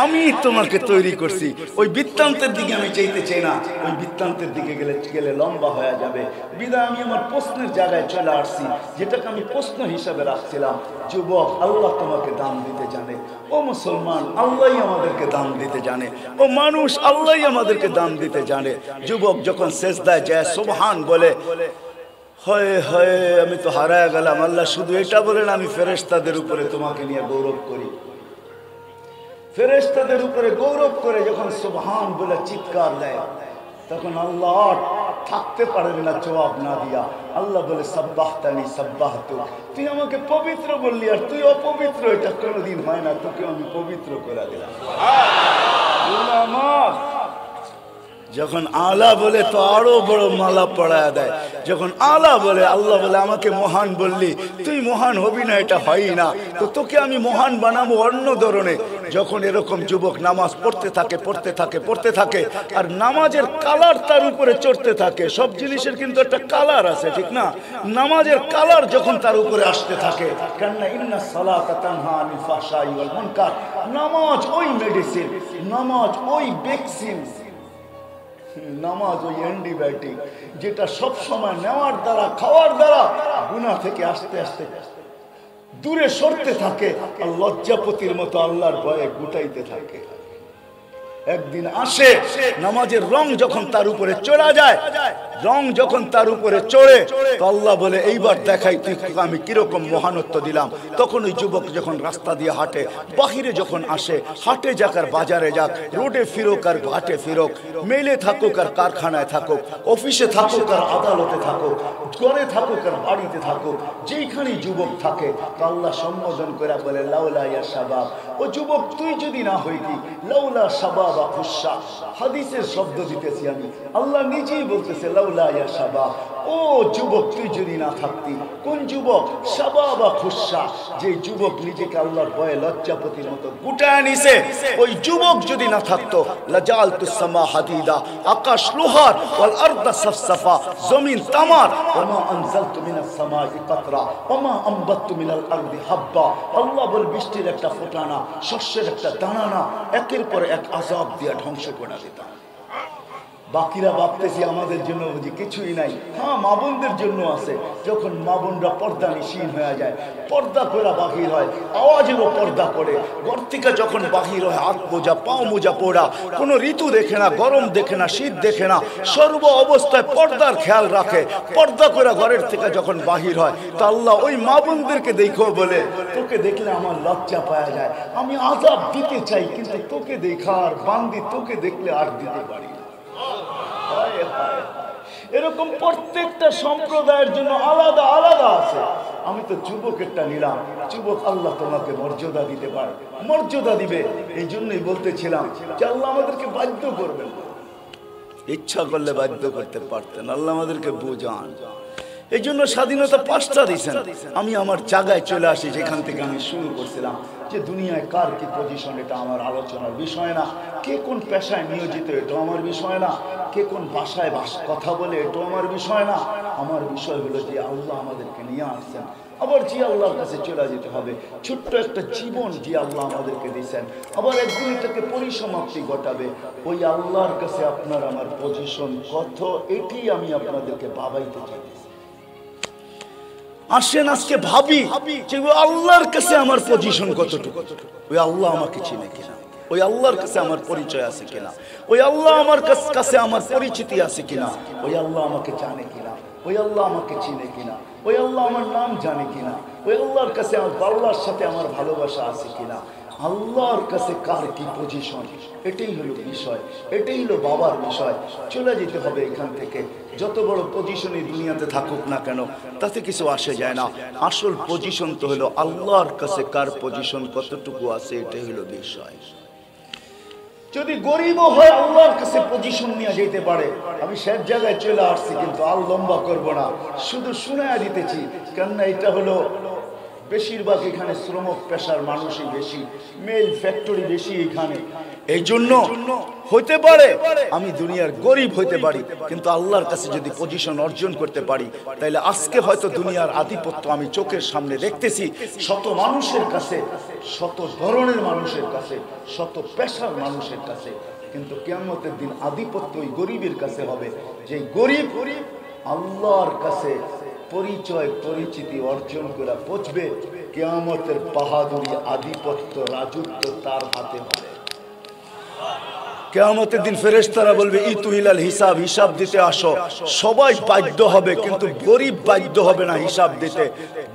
আমি তোমাকে তৈরি করছি। ওই বৃত্তান্তের দিকে আমি চাইতে চাই না, ওই বৃত্তান্তের দিকে গেলে লম্বা হয়ে যাবে। বিদায় আমি আমার প্রশ্নের জায়গায় চলে আসছি, যেটাকে আমি প্রশ্ন হিসাবে রাখছিলাম। যুবক, আল্লাহ তোমাকে দাম দিতে জানে। ও মুসলমান, আল্লাহই আমাদেরকে দাম দিতে জানে। ও মানুষ, আল্লাহই আমাদেরকে দাম দিতে জানে। যুবক যখন সেজদায় যায় সুবহান বলে, হয় হয় আমি তো হারায় গেলাম। আল্লাহ শুধু এটা বলেন, আমি ফেরেশতাদের উপরে তোমাকে নিয়ে গৌরব করি। ফেরেশতাদের উপরে গৌরব করে যখন সুবহান বলে চিৎকার দেয়, তখন আল্লাহ থাকতে পারেন না জবাব না দিয়া। আল্লাহ বলে সাব্বাহতানি সাব্বাহতু, তুই আমাকে পবিত্র বললি, আর তুই অপবিত্র, এটা কোনোদিন হয় না, তোকে আমি পবিত্র করে দিলাম। যখন আলা বলে তো আরো বড় মালা পড়ায় দেয়। যখন আলা বলে, আল্লাহ বলে আমাকে মহান বললি, তুই মহান হবি না, এটা হয় না, তো তোকে আমি মহান বানাবো অন্য ধরনের। যখন এরকম যুবক নামাজ পড়তে থাকে পড়তে থাকে পড়তে থাকে, আর নামাজের কালার তার উপরে চড়তে থাকে। সব জিনিসের কিন্তু একটা কালার আছে, ঠিক না? নামাজের কালার যখন তার উপরে আসতে থাকে, কারণ ইন্না সালাতা তানহা আনিল ফাহশাই ওয়াল মুনকার, নামাজ ওই মেডিসিন, নামাজ ওই ভ্যাকসিন, নামাজ ওই অ্যান্টিবায়োটিক, যেটা সব সময় নেওয়ার দ্বারা খাওয়ার দ্বারা গুনাহ থেকে আস্তে আস্তে দূরে সরতে থাকে, আর লজ্জাপতির মতো আল্লাহর ভয়ে গুটাইতে থাকে। একদিন আসে, নামাজের রং যখন তার উপরে চড়া যায়, রং যখন তার উপরে চড়ে, তো আল্লাহ বলে এইবার দেখাই তুই আমি কিরকম মহানত্ব দিলাম। তখন ওই যুবক যখন রাস্তা দিয়ে হাঁটে, বাহিরে যখন আসে, হাটে যাক আর বাজারে যাক, রোডে ফিরোক আর ঘাটে ফিরোক, মেলে থাকুক আর কারখানায় থাকুক, অফিসে থাকুক আর আদালতে থাকুক, ঘরে থাকুক আর বাড়িতে থাকুক, যেইখানেই যুবক থাকে, তো আল্লাহ সম্বোধন করে বলে লাউলা ইয়া শাবাব, ও যুবক তুই যদি না হইতি, লাউলা শাবাব খুশা, হাদিসের শব্দ দিতেছি আমি, আল্লাহ নিজেই বলতেছে লাউলা লাউলা ইয়া শাবাব, ও যুবক তুই যদি না থাকতি। কোন যুবক? শাবাবা খুশা, যে যুবক নিজেকে আল্লাহর ভয়ে লজ্জাপতির মতো গুটায় নিছে, ওই যুবক যদি না থাকতো লাজালতুস সামা হাদিদা, আকাশ লোহার, ওয়াল আরদা সাফসাফা, জমিন তামার, ওমা আনজালতু মিনাস সামাই কাতরা ওমা আমবাততু মিনাল আরদি হাব্বা। আল্লাহ বল বৃষ্টির একটা ফোঁটা না, শস্যের একটা দানা না, একের পর এক আযাব দিয়া ধ্বংস করে দিতাম। বাকিরা ভাবতেছি আমাদের জন্য বুঝি কিছুই নাই। হ্যাঁ, মা বোনদের জন্য আছে। যখন মা বোনরা পর্দা নিশীন হয়ে যায়, পর্দা করে বাহির হয়, আওয়াজেরও পর্দা করে, ঘর থেকে যখন বাহির হয় হাত মোজা পাও মোজা পড়া, কোনো ঋতু দেখে না, গরম দেখে না, শীত দেখে না, সর্ব অবস্থায় পর্দার খেয়াল রাখে। পর্দা করে ঘরের থেকে যখন বাহির হয়, তা আল্লাহ ওই মা বোনদেরকে দেখো বলে, তোকে দেখলে আমার লজ্জা পাওয়া যায়, আমি আযাব দিতে চাই, কিন্তু তোকে দেখার বান্দি, তোকে দেখলে আর দিতে পারি না। এরকম প্রত্যেকটা সম্প্রদায়ের জন্য আলাদা আলাদা আছে। আমি তো যুবকেরটা নিলাম, যুবক আল্লাহ তোমাকে মর্যাদা দিতে পারে, মর্যাদা দিবে। এই জন্যই বলতেছিলাম যে আল্লাহ আমাদেরকে বাধ্য করবেন, ইচ্ছা করলে বাধ্য করতে পারতেন। আল্লাহ আমাদেরকে বোঝান। এই জন্য স্বাধীনতা 5টা দিয়েছেন। আমি আমার জায়গায় চলে আসি, যেখান থেকে আমি শুরু করছিলাম, যে দুনিয়ায় কার কি পজিশন এটা আমার আলোচনার বিষয় না, কে কোন পেশায় নিয়োজিত এটাও আমার বিষয় না, কে কোন ভাষায় কথা বলে এটাও আমার বিষয় না। আমার বিষয় হলো যে আল্লাহ আমাদেরকে নিয়ে আসছেন, আবার যে আল্লাহর কাছে চলে যেতে হবে। ছোট্ট একটা জীবন যে আল্লাহ আমাদেরকে দিয়েছেন, আবার একদিন এটাকে পরিসমাপ্তি ঘটাবে। ওই আল্লাহর কাছে আপনার আমার পজিশন কত, এটি আমি আপনাদেরকে ভাবাইতে চাইছি। আসেন আজকে ভাবি যে ওই আল্লাহর কাছে আমার পজিশন কতটুকু, ওই আল্লাহ আমাকে চিনে কিনা, ওই আল্লাহর কাছে আমার পরিচয় আছে কিনা, ওই আল্লাহ আমার কাছে আমার পরিচিতি আছে কিনা, ওই আল্লাহ আমাকে জানে কিনা, ওই আল্লাহ আমাকে চিনে কিনা, ওই আল্লাহ আমার নাম জানে কিনা, ওই আল্লাহর কাছে আমার আল্লাহর সাথে আমার ভালোবাসা আছে কিনা, আল্লাহর কাছে কার কি পজিশন, এটাই হলো বিষয়, এটাই হলো বাবার বিষয়। চলে যেতে হবে এখান থেকে। যত বড় পজিশনে দুনিয়াতে থাকুক না কেন, তাতে কিছু আসে যায় না। আসল পজিশন তো হলো আল্লাহর কাছে কার পজিশন কতটুকু আছে, এটাই হলো বিষয়। যদি গরিবও হয় আল্লাহর কাছে পজিশন নিয়ে যেতে পারে। আমি সব জায়গায় চলে আসছি, কিন্তু আর লম্বা করবো না, শুধু শুনায়া দিতেছি। কেননা এটা হলো বেশিরভাগ এখানে শ্রমিক পেশার মানুষই বেশি, মেল ফ্যাক্টরি বেশি এখানে। এই জন্য হইতে পারে আমি দুনিয়ার গরিব হইতে পারি, কিন্তু আল্লাহর কাছে যদি পজিশন অর্জন করতে পারি, তাইলে আজকে হয়তো দুনিয়ার আধিপত্য আমি চোখের সামনে দেখতেছি শত মানুষের কাছে, শত ধরনের মানুষের কাছে, শত পেশার মানুষের কাছে, কিন্তু কিয়ামতের দিন আধিপত্য ওই গরিবের কাছে হবে, যে গরিব আল্লাহর কাছে পরিচয় পরিচিতি অর্জন করে পৌঁছবে। কিয়ামতের বাহাদুরি, আধিপত্য, রাজত্ব তার হাতে হবে। কিয়ামতের দিন ফেরেশতারা বলবে ইতুহিলাল হিসাব, হিসাব দিতে আসো। সবাই বাধ্য হবে, কিন্তু গরিব বাধ্য হবে না হিসাব দিতে।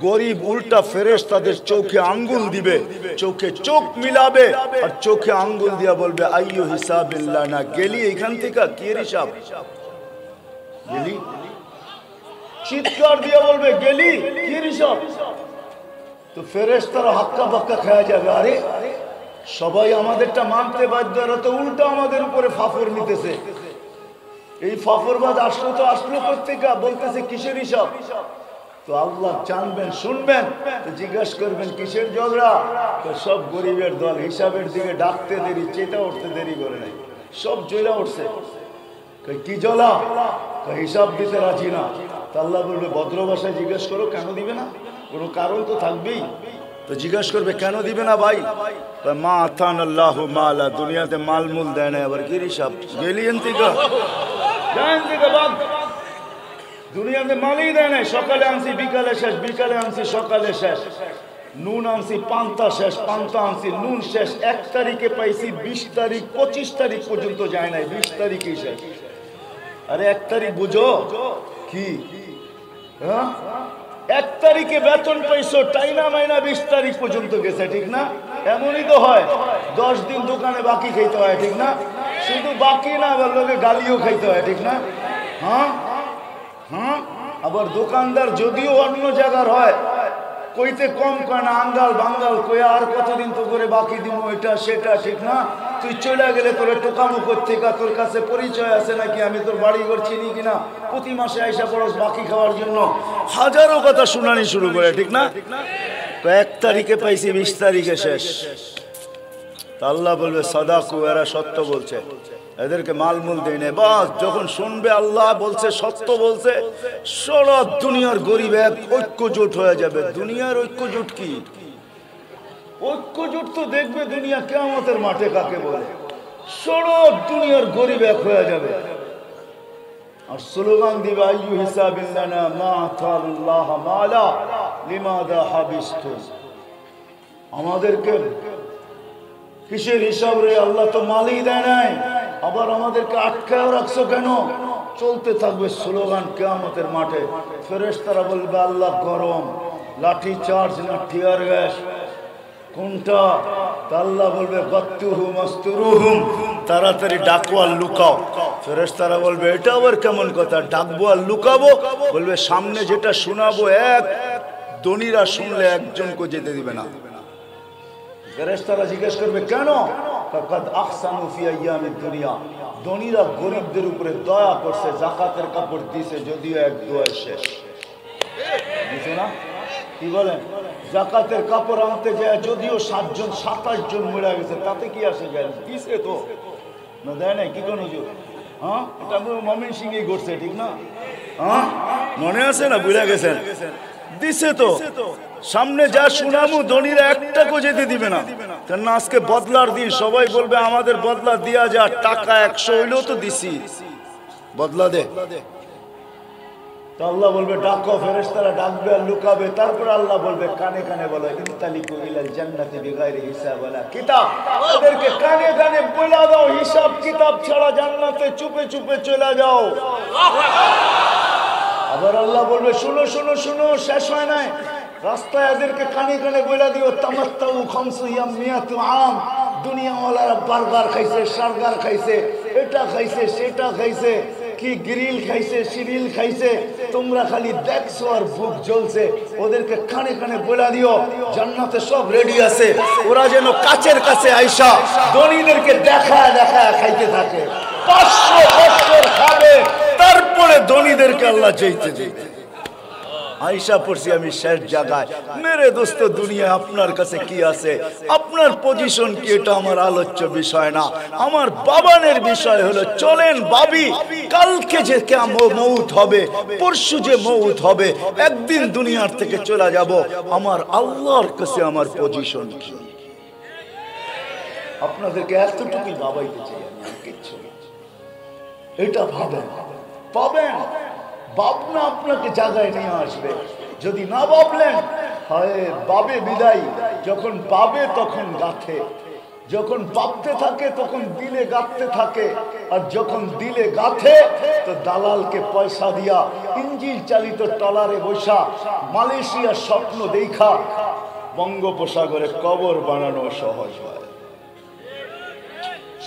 গরিব উল্টা ফেরেশতাদের চোখে আঙ্গুল দিবে, চোখে চোখ মিলাবে, আর চোখে আঙ্গুল দিয়া বলবে আইয়ু হিসাবিল্লাহ, না গেলি এখান থেকে, কি হিসাব গেলি, চিৎকার দিয়ে বলবে গেলি, কি হিসাব। তো ফেরেশতারা হাক্কা বাক্কা খেয়ে যাবে, আরে সবাই আমাদেরটা মানতে বাধ্য, এরা তো উল্টা আমাদের উপরে ফাফর নিতেছে। এই ফাফরবাদ আসলো প্রত্যেকা বলতেছে কিসের হিসাব। তো আল্লাহ জানবেন, শুনবেন, তো জিজ্ঞাসা করবেন কিসের ঝগড়া। তো সব গরিবের দল হিসাবের দিকে ডাকতে দেরি, চেতা উঠতে দেরি করে নাই, সব জয়লা উঠছে। কি জ্বলা, হিসাব দিতে রাজি না। তো আল্লাহ বলবে ভদ্র ভাষায় জিজ্ঞেস করো, কেন দিবে না, কোনো কারণ তো থাকবেই। তো জিজ্ঞেস করবে কেন দিবে না ভাই, মা আতান আল্লাহ মালা, দুনিয়াতে মালমূল দেয় না, আবার কি হিসাব গেলিয়েন থেকে বাদ, দুনিয়াতে মালই দেয় না। সকালে আনছি বিকালে শেষ, বিকালে আনছি সকালে শেষ, নুন আনছি পান্তা শেষ, পান্তা আনছি নুন শেষ। 1 তারিখে পাইছি, 20 তারিখ 25 তারিখ পর্যন্ত যায় নাই, 20 তারিখেই শেষ। আরে 1 তারিখ বুঝো কি, হ্যাঁ 1 তারিখে বেতন পাইছো, টাইনা মাইনা 20 তারিখ পর্যন্ত গেছে, ঠিক না? এমনই তো হয়, 10 দিন দোকানে বাকি খাইতে হয়, ঠিক না? শুধু বাকি না, আবার লোকে গালিও খাইতে হয়, ঠিক না? হ্যাঁ হ্যাঁ। আবার দোকানদার যদিও অন্য জায়গার হয়, কইতে কম কয় না, আঙ্গাল বাঙ্গাল কয়ে আর কতদিন তো করে বাকি দিব, এটা সেটা, ঠিক না? তুই চলে গেলে তোর টোকামো করতে তোর কাছে পরিচয় আছে নাকি, আমি তোর বাড়ি ঘর চিনি কিনা, প্রতি মাসে আইসা পড়স বাকি খাওয়ার জন্য, হাজারো কথা শুনানি শুরু করে, ঠিক না? তো 1 তারিখে পাইছি, 20 তারিখে শেষ। আল্লাহ বলবে সাদাকু, এরা সত্য বলছে, এদেরকে মালমূল দেয় না। বাস যখন শুনবে আল্লাহ বলছে, সত্য বলছে, সারা দুনিয়ার গরিব এক ঐক্যজোট হয়ে যাবে। দুনিয়ার ঐক্যজোট কি? ঐক্যজোট তো দেখবে দুনিয়া কিয়ামতের মাঠে কাকে বলে। সারা দুনিয়ার গরিব এক হয়ে যাবে আর স্লোগান দিবে আইয়ু হিসাবিল্লানা মা তাল্লাহ মালা লিমাদা হাবিস্তু। আমাদেরকে কিসের হিসাব রে? আল্লাহ তো মালই দেয় নাই, আবার আমাদেরকে আটকায় রাখছো কেন? চলতে থাকবে স্লোগান কিয়ামতের মাঠে। ফেরেশতারা বলবে আল্লাহ গরম, লাঠি চার্জ না টিয়ার গ্যাস কোনটা? আল্লাহ বলবে বাত্তুহুম আস্তুরুহুম, তাড়াতাড়ি ডাকো আর লুকাও। ফেরেশতারা বলবে এটা আবার কেমন কথা, ডাকবো আর লুকাবো? বলবে সামনে যেটা শোনাবো এক দনিরা শুনলে একজনকে যেতে দিবে না। ফেরেশতারা জিজ্ঞেস করবে কেন? ফাকাদ আহসানু ফি আইয়ামিদ দুনিয়া, দনিরা গরিবদের উপরে দয়া করছে, যাকাতের কাপড় দিয়েছে, যদিও এক দোয়া শেষ দিছে না। কি বলেন? যাকাতের কাপড় আনতে যায় যদিও 7 জন 27 জন মরে গেছে, তাতে কি আসে যায়? দিছে তো না, দেয় নাই কি কোন হুজুর? হ্যাঁ, এটা মমিন সিংই করছে, ঠিক না? হ্যাঁ, মনে আছে না? ভুলে গেছেন? দিছে তো। সামনে যা শুনামু ধনীরা একটাকেও যেতে দিবে না, কেন আজকে বদলার দিন। সবাই বলবে আমাদের বদলা দিয়া যা, টাকা 100 হইলেও তো দিছি, বদলা দে। আল্লাহ বলবে ডাকো, ফেরেশতারা ডাকবে আর লুকাবে। তারপর আল্লাহ বলবে কানে কানে বলো ইনতালিকু ইলাল জান্নাতি বিগাইরি হিসাব ওয়ালা কিতাব, ওদেরকে কানে কানে বলে দাও হিসাব কিতাব ছাড়া জান্নাতে চুপে চুপে চলে যাও। আবার আল্লাহ বলবে শুনো শুনো শুনো, শেষ হয় নাই, রাস্তায় এদেরকে কানে কানে বলে দিও তামাত্তাউ খামসু ইয়ামিয়াতু আম, দুনিয়াওয়ালারা বার্গার খাইছে, সার্গার খাইছে, এটা খাইছে, সেটা খাইছে, কি গ্রিল খাইছে, সিরিল খাইছে, তোমরা খালি দেখছো আর বুক জ্বলছে। ওদেরকে কানে কানে বলে দিও জান্নাতে সব রেডি আছে, ওরা যেন কাছের কাছে আইসা ধনীদেরকে দেখা দেখা খাইতে থাকে, 500 বছর খাবে, তারপরে ধনীদেরকে আল্লাহ চাইতে চাইতে আইসা পড়ছি আমি শেষ জায়গায়। মেরে দোস্ত, দুনিয়া আপনার কাছে কি আছে, আপনার পজিশন কি, এটা আমার আলোচ্য বিষয় না। আমার বাবানের বিষয় হলো চলেন ভাবি, কালকে যে মৌত হবে, পরশু যে মৌত হবে, একদিন দুনিয়ার থেকে চলে যাব, আমার আল্লাহর কাছে আমার পজিশন কি। আপনাদেরকে এতটুকুই ভাবাইতে চাই আমি, কিচ্ছু এটা ভাবেন, পাবেন। ভাবনা আপনাকে জায়গায় নিয়ে আসবে। যদি না ভাবলেন, হয় বাবে বিদায়, যখন পাবে তখন গাথে, যখন ভাবতে থাকে তখন দিলে গাঁথতে থাকে, আর যখন দিলে গাথে তো দালালকে পয়সা দিয়া ইঞ্জিন চালিত ট্রলারে বসা মালয়েশিয়ার স্বপ্ন দেখা বঙ্গোপসাগরে কবর বানানো সহজ হয়।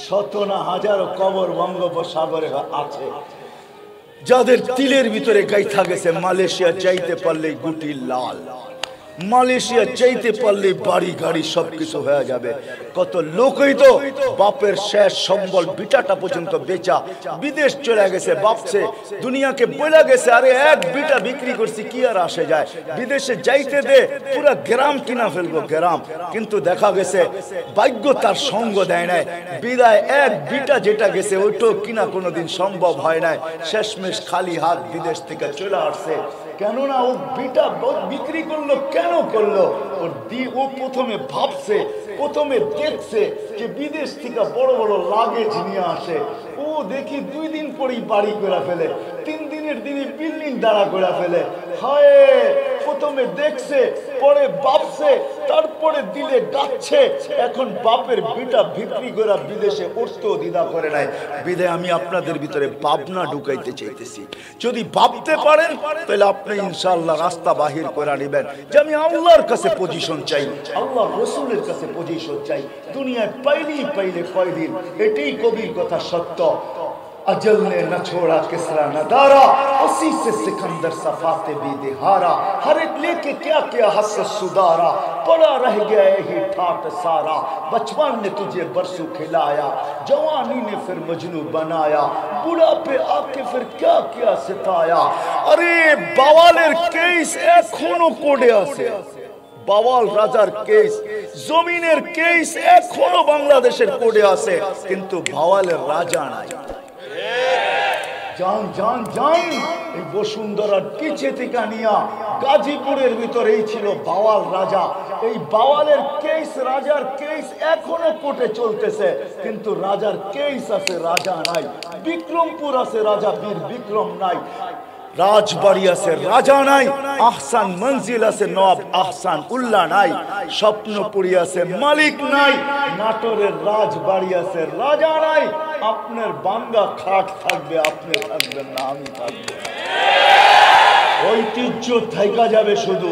শত না হাজারো কবর বঙ্গোপসাগরে আছে, যাদের তিলের ভিতরে গাইথা গেছে মালয়েশিয়া চাইতে পারলে গুটি লাল, মালয়েশিয়া চাইতে পারলে বাড়ি গাড়ি সবকিছু হয়ে যাবে। কত লোকই তো বাপের শেষ সম্বল বিটাটা পর্যন্ত বেচা বিদেশ চলে গেছে, বাপসে দুনিয়াকে বলে গেছে আরে এক বিটা বিক্রি করছি কি আর আসে যায়, বিদেশে যাইতে দে, পুরো গ্রাম কিনা ফেলবো গ্রাম। কিন্তু দেখা গেছে ভাগ্য তার সঙ্গ দেয় নাই, বিদায় এক বিটা যেটা গেছে ওইটাও কিনা কোনোদিন সম্ভব হয় নাই, শেষমেশ খালি হাত বিদেশ থেকে চলে আসছে। কেননা ও বিটা বিক্রি করলো, কেন করলো? ও প্রথমে ভাবছে, প্রথমে দেখছে যে বিদেশ থেকে বড় বড় লাগেজ নিয়ে আসে, ও দেখি 2 দিন পরেই বাড়ি করে ফেলে, 3 দিনের দিনে বিল্ডিং দাঁড়া করে ফেলে। হায়, প্রথমে দেখছে, পরে ভাবছে, তারপরে দিলে গাচ্ছে। এখন বাপের বিটা বিক্রি করে বিদেশে উঠতেও দ্বিধা করে নাই। বিদায় আমি আপনাদের ভিতরে ভাবনা ঢুকাইতে চাইতেছি, যদি ভাবতে পারেন তাহলে আপনি ইনশাআল্লাহ রাস্তা বাহির করে নেবেন যে আমি আল্লাহর কাছে পজিশন চাই, আল্লাহ রসুলের কাছে পজিশন চাই। দুনিয়ায় পাইলে কয়দিন, এটাই কবির কথা সত্য। अजल ने न छोड़ा किसरा न दारा, उसी से सिकंदर सफाते भी दिहारा। हर एक लेके क्या क्या हसरत सुधारा, पड़ा रह गया ही ठाट सारा। बचपन ने तुझे बरसों खिलाया, जवानी ने फिर मजनू बनाया, बुढ़ापे आके फिर क्या क्या सिताया। अरे बावालेर केस एखोनो कोडे आछे, बावाल राजार केस, जमीনের কেস এখনো বাংলাদেশের কোডে আছে, কিন্তু বাওয়ালের রাজা নাই। জান জান জান, এই বসুন্ধরার পিছে থেকে নিয়া গাজীপুরের ভিতরেই ছিল বাওয়াল রাজা। এই বাওয়ালের কেস, রাজার কেস এখনো কোর্টে চলতেছে, কিন্তু রাজার কেস আছে, রাজা নাই। বিক্রমপুর আছে, রাজা বীর বিক্রম নাই। রাজবাড়ি আছে, রাজা নাই। আহসান মঞ্জিল আছে, নবাব আহসান উল্লাহ নাই। স্বপ্নপুরী আছে, মালিক নাই। নাটোরের রাজবাড়ি আছে, রাজা নাই। আপনার বাঙ্গা খাট থাকবে, আপনি থাকবেন না, আমি থাকবো। ঐতিহ্য থাইকা যাবে শুধু,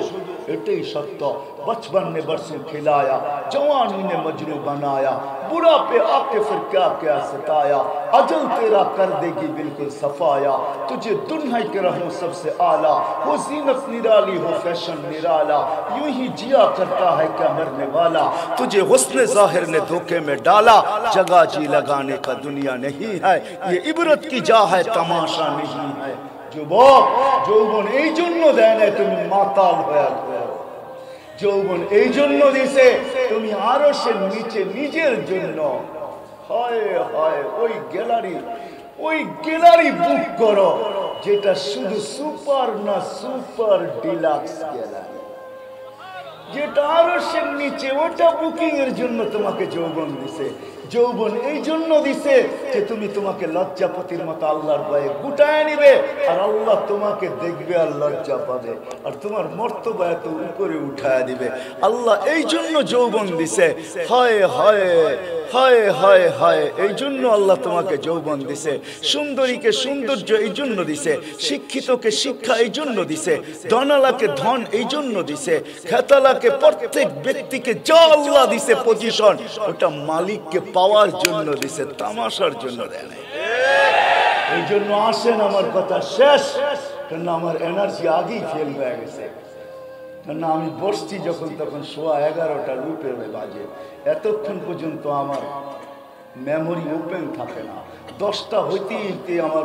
এটাই সত্য। बचपन ने बरसों खिलाया, जवानी ने मजनू बनाया, बुढ़ापे आके फिर क्या क्या सताया। अजल तेरा कर देगी बिल्कुल सफाया, तुझे दुनिया के रहूं सबसे आला। हो जीनत निराली हो फैशन निराला, यूं ही जिया करता है क्या मरने वाला। तुझे हुस्न ज़ाहिर ने धोखे में डाला, जगह जी लगाने का दुनिया नहीं है, ये इबरत की जा है, तमाशा नहीं है। যুবক, যৌবন এই জন্য দেয় না তুমি মাতাল হয়ে যাও। যৌবন এই জন্য দিছে তুমি আরশের নিচে নিজের জন্য। হয় হয় ওই গ্যালারি বুক করো, যেটা শুধু সুপার না সুপার ডিলাক্স গ্যালারি, যেটা আরশের নিচে, ওটা বুকিং এর জন্য তোমাকে যৌবন দিছে। যৌবন এই জন্য দিছে যে তুমি তোমাকে লজ্জাপতির মতো আল্লাহর ভয়ে গুটায় নিবে, আর আল্লাহ তোমাকে দেখবে আর লজ্জা পাবে, আর তোমার মর্তবা এত উপরে উঠায় দিবে। আল্লাহ এই জন্য যৌবন দিছে। হয় হয় হয় হয় হয়, এই জন্য আল্লাহ তোমাকে যৌবন দিছে। সুন্দরীকে সৌন্দর্য এই জন্য দিছে, শিক্ষিতকে শিক্ষা এই জন্য দিছে, ধনালাকে ধন এই জন্য দিছে, খেতালাকে, প্রত্যেক ব্যক্তিকে যা আল্লাহ দিছে পজিশন, ওটা মালিককে পাওয়ার জন্য দিছে, তামাশার জন্য দেয় না। এই জন্য আসেন, আমার কথা শেষ, কারণ আমার এনার্জি আগেই ফেল হয়ে গেছে। না, আমি বসছি যখন তখন 11:15 লুপে বাজে, এতক্ষণ পর্যন্ত আমার মেমোরি ওপেন থাকে না। 10টা হইতে আমার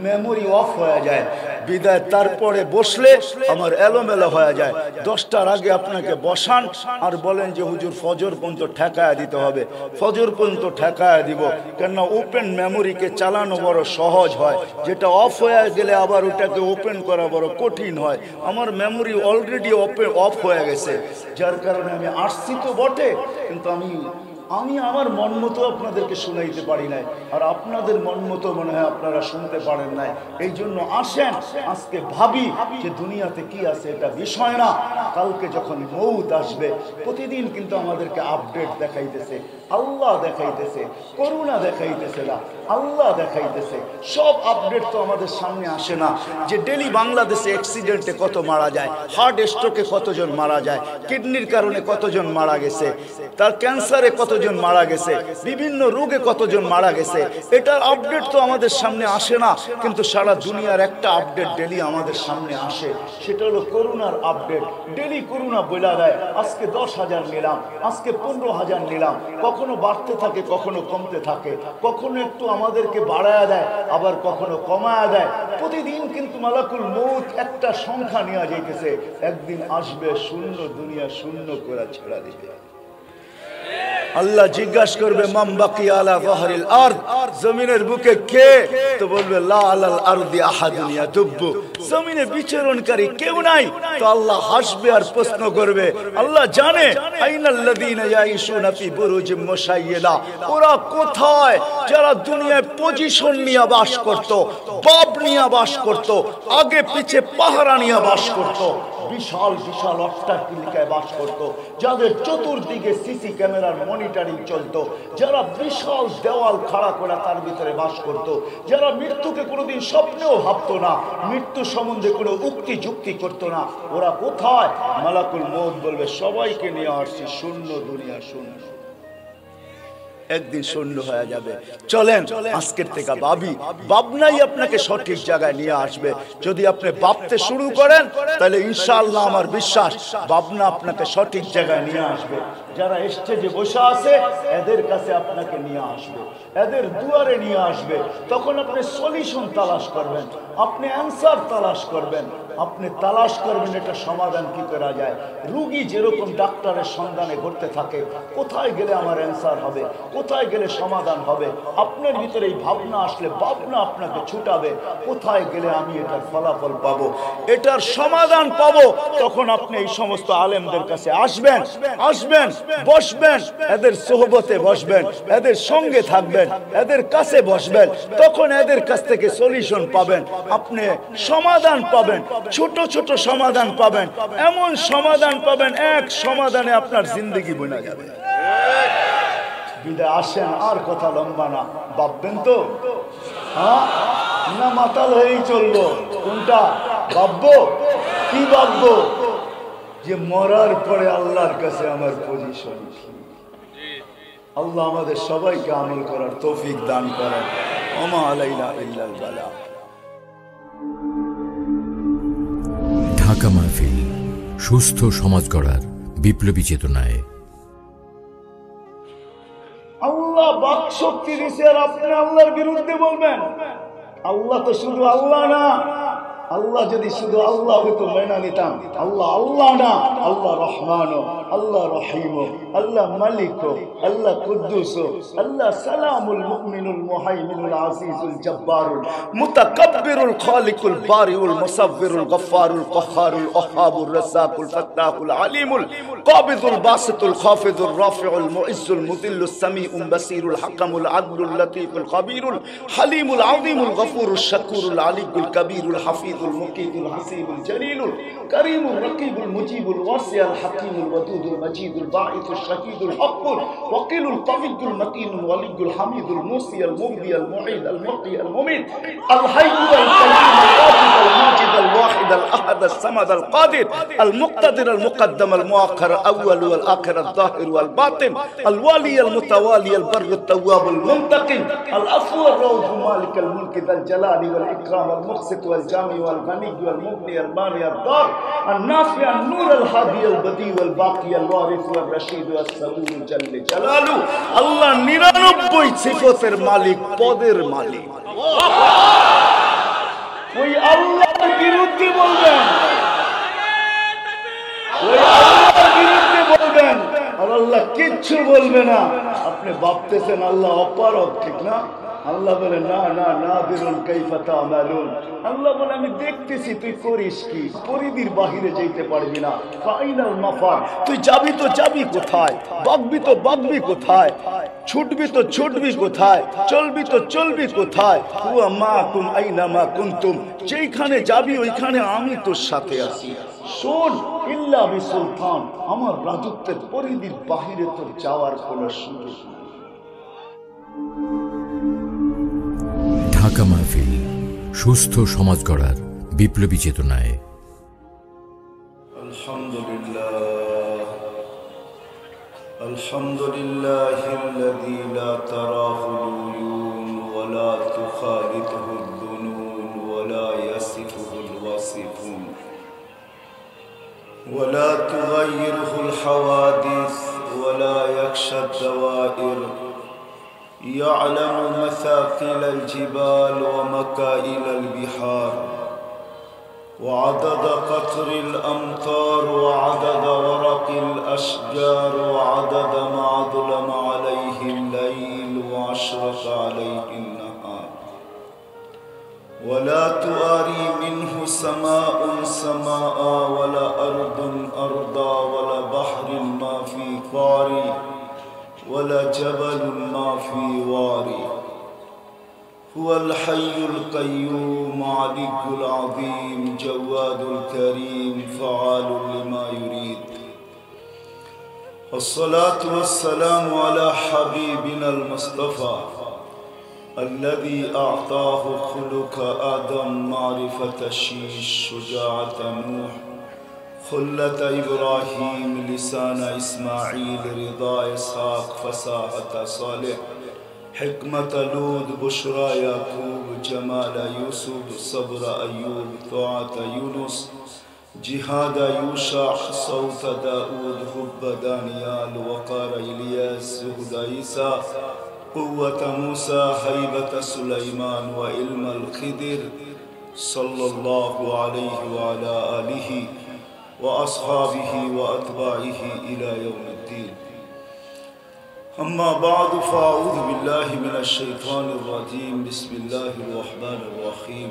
মেমোরি অফ হয়ে যায়, বিদায় তারপরে বসলে আমার এলোমেলো হয়ে যায়। 10টার আগে আপনাকে বসান আর বলেন যে হুজুর ফজর পর্যন্ত ঠেকায়া দিতে হবে, ফজর পর্যন্ত ঠেকায়া দিব, কেননা ওপেন মেমোরিকে চালানো বড় সহজ হয়, যেটা অফ হয়ে গেলে আবার ওটাকে ওপেন করা বড় কঠিন হয়। আমার মেমোরি অলরেডি অফ হয়ে গেছে, যার কারণে আমি আসছি তো বটে, কিন্তু আমি আমার মন মতো আপনাদেরকে শুনাইতে পারি নাই, আর আপনাদের মন মতো মনে হয় আপনারা শুনতে পারেন নাই। এই জন্য আসেন আজকে ভাবি যে দুনিয়াতে কি আছে, এটা বিষয় না। কালকে যখন মৌত আসবে, প্রতিদিন কিন্তু আমাদেরকে আপডেট দেখাইতেছে, আল্লাহ দেখাইতেছে, করুণা দেখাইতেছে না, আল্লাহ দেখাইতেছে। সব আপডেট তো আমাদের সামনে আসে না, যে ডেলি বাংলাদেশে অ্যাক্সিডেন্টে কত মারা যায়, হার্ট স্ট্রোকে কতজন মারা যায়, কিডনির কারণে কতজন মারা গেছে, তার ক্যান্সারে কতজন মারা গেছে, বিভিন্ন রোগে কতজন মারা গেছে, এটার আপডেট তো আমাদের সামনে আসে না। কিন্তু সারা দুনিয়ার একটা আপডেট ডেলি আমাদের সামনে আসে, সেটা হলো করোনার আপডেট। ডেলি করোনা বলা দেয়, আজকে 10,000 নিলাম, আজকে 15,000 নিলাম, কখনো বাড়তে থাকে, কখনো কমতে থাকে, কখনো একটু আমাদেরকে বাড়ায়া দেয়, আবার কখনো কমায়া দেয়। প্রতিদিন কিন্তু মালাকুল মউত একটা সংখ্যা নিয়ে যাইতেছে, একদিন আসবে শূন্য, দুনিয়া শূন্য করে ছেড়া দিবে। আল্লাহ জিজ্ঞাসা করবে মান বাকিয়া আলা যাহরিল আরদ, জমিনের বুকে কে? তো বলবে লা আলাল আরদি আহাদুন ইয়াদুব্বু, জমিনে বিচরণকারী কেউ নাই। তো আল্লাহ হাসবে আর প্রশ্ন করবে, আল্লাহ জানে আইনাল্লাযীনা ইয়াইশুনা ফি বুরুজিম মুশাইয়্যাদা, ওরা কোথায় যারা দুনিয়ায় পজিশন নিয়ে বাস করত, বাপ নিয়ে বাস করত, আগে পিছে পাহারা নিয়ে বাস করত, বিশাল বিশাল অট্টালিকায় বাস করত, যাদের চতুর্দিকে সিসি ক্যামেরার মনিটরিং চলতো, যারা বিশাল দেওয়াল খাড়া করে তার ভিতরে বাস করত, যারা মৃত্যুকে কোনোদিন স্বপ্নেও ভাবতো না, মৃত্যু সম্বন্ধে কোনো উক্তি যুক্তি করতো না, ওরা কোথায়? মালাকুল মউত বলবে সবাইকে নিয়ে আসছি, শূন্য, দুনিয়া শূন্য। একদিন শূন্য হয়ে যাবে। চলেন আজকের থেকে ভাবি, ভাবনাই আপনাকে সঠিক জায়গায় নিয়ে আসবে। যদি আপনি ভাবতে শুরু করেন তাহলে ইনশাআল্লাহ আমার বিশ্বাস ভাবনা আপনাকে সঠিক জায়গায় নিয়ে আসবে। যারা স্টেজে বসে আছে এদের কাছে আপনাকে নিয়ে আসবে, এদের দুয়ারে নিয়ে আসবে। তখন আপনি সলিউশন তালাশ করবেন, আপনি অ্যান্সার তালাশ করবেন, আপনি তালাশ করবেন এটা সমাধান কি করা যায়। রুগী যেরকম ডাক্তারের সন্ধানে ঘুরতে থাকে, কোথায় গেলে আমার অ্যান্সার হবে, কোথায় গেলে সমাধান হবে। আপনার ভিতরে এই ভাবনা আসলে ভাবনা আপনাকে ছুটাবে, কোথায় গেলে আমি এটার ফলাফল পাবো, এটার সমাধান পাবো। তখন আপনি এই সমস্ত আলেমদের কাছে আসবেন, আসবেন, বসবেন, এদের সোহবতে বসবেন, এদের সঙ্গে থাকবেন, এদের কাছে বসবেন। তখন এদের কাছ থেকে সলিউশন পাবেন, আপনি সমাধান পাবেন, ছোট ছোট সমাধান পাবেন, এমন সমাধান পাবেন এক সমাধানে আপনার জিন্দগি বনে যাবে। বিদায় আসেন, আর কথা লম্বা না, ভাববেন তো? হ্যাঁ না মাতাল হয়েই চলবো? কোনটা ভাববো? কি ভাববো? যে মরার পরে আল্লাহর কাছে আমার পজিশন। আল্লাহ আমাদের সবাইকে আমল করার তৌফিক দান করেন। ওমা আলাইনা ইল্লাল বালাগ। ঢাকা মাহফিল, সুস্থ সমাজ গড়ার বিপ্লবী চেতনায়। আল্লাহ বাক শক্তি দিয়েছে আর আপনি আল্লাহর বিরুদ্ধে বলবেন? আল্লাহ তো শুধু আল্লাহ না। আল্লাহ যদি শুধু আল্লাহ হইতো মেনে নিতাম। আল্লাহ আল্লাহ না, আল্লাহ রহমান, আল্লাহ রহিম, আল্লাহ মালিক, আল্লাহ কুদ্দুস, আল্লাহ সালামুল মুমিনুল মুহাইমিনুল আজিজুল জব্বারুল মুতাকাব্বিরুল খালিকুল বারিউল মুসাব্বিরুল গফফারুল কহ্হারুল ওহাবুর রাজ্জাকুল ফাত্তাহুল আলিমুল কাবিদুল বাসিতুল খাফিদুর রাফিউল মুইজ্জুল মুদিল্লুস সামিউল বাসিরুল হাকামুল আদলুল লতীফুল খবীরুল হালিমুল আযীমুল গফুরুশ শাকুরুল আলিয়ুল কবীরুল হাফিজ المقيت الحسيب الجليل الكريم الرقيب المجيب الواسع الحكيم الودود المجيد الباعث الشهيد الحق الوكيل القوي المتين الولي الحميد الموصي المبدي المعيد المحيي المميت الحي القيوم الواجد الماجد الواحد الاحد الصمد القادر المقتدر المقدم المؤخر الاول والاخر الظاهر والباطن الوالي المتوالي البر التواب المنتقم العفو الرؤوف مالك الملك ذا الجلال والاكرام المقسط والجامع والغني والمغني المانع الضار النافع النور الهادي البديع والباقي الوارث والرشيد والصبور جل جلاله الله 99 সিফাতের মালিক, পদের মালিক। ওই আল্লাহর বিরুদ্ধে বলবেন, ওই আল্লাহর বিরুদ্ধে বলবেন আর আল্লাহ কিচ্ছু বলবে না। আপনি ভাবতেছেন আল্লাহ অপারগ, ঠিক না? আল্লাহ বলে না না না বিরুন কাইফা তা'মালুন। আল্লাহ বলে আমি দেখতেছি তুই করিস কি, পরিধির বাহিরে যেতে পারবি না। ফাইনাল মাফার, তুই যাবি তো যাবি কোথায়, বাগবি তো বাগবি কোথায়, ছুটবি তো ছুটবি কোথায়, চলবি তো চলবি কোথায়। হুয়া মাকুম আইনা মা কুনতুম, যেখানে যাবি ওইখানে আমি তোর সাথে আছি। শোন, ইল্লা বিসুলতান, আমার রাজত্বের পরিধির বাহিরে তোর যাওয়ার কোনো সুযোগ নেই। ঢাকা মাহফিল, সুস্থ সমাজ গড়ার বিপ্লবী চেতনায়। আলহামদুলিল্লাহ, আলহামদুলিল্লাহিল্লাযী লা তারাহুল উয়ুন ওয়া লা তুখালিতুহুদ দুনুন ওয়া লা ইয়াসিফুহুল ওয়াসিফুন ওয়া লা তুগায়্যিরুহুল হাওয়াদিস ওয়া লা ইয়াখশাদ দাওয়াইর يعلم مثاقيل الجبال ومكائل البحار وعدد قطر الأمطار وعدد ورق الأشجار وعدد ما ظلم عليه الليل وأشرق عليه النهار ولا تواري منه سماء سماء ولا أرض أرضا ولا بحر ما في قاري ولا جبل ما في واري هو الحي القيوم علي العظيم جواد الكريم فعال لما يريد والصلاة والسلام على حبيبنا المصطفى الذي أعطاه خلق آدم معرفة الشيش شجاعة نوح خلة إبراهيم لسان إسماعيل رضا إسحاق فصاحة صالح حكمة لود بشرى يعقوب جمال يوسف صبر أيوب طاعة يونس جهاد يوشع صوت داود حب دانيال وقار إلياس زهد عيسى قوة موسى هيبة سليمان وعلم الخضر صلى الله عليه وعلى آله وأصحابه وأتباعه إلى يوم الدين. أما بعد فأعوذ بالله من الشيطان الرجيم. بسم الله الرحمن الرحيم.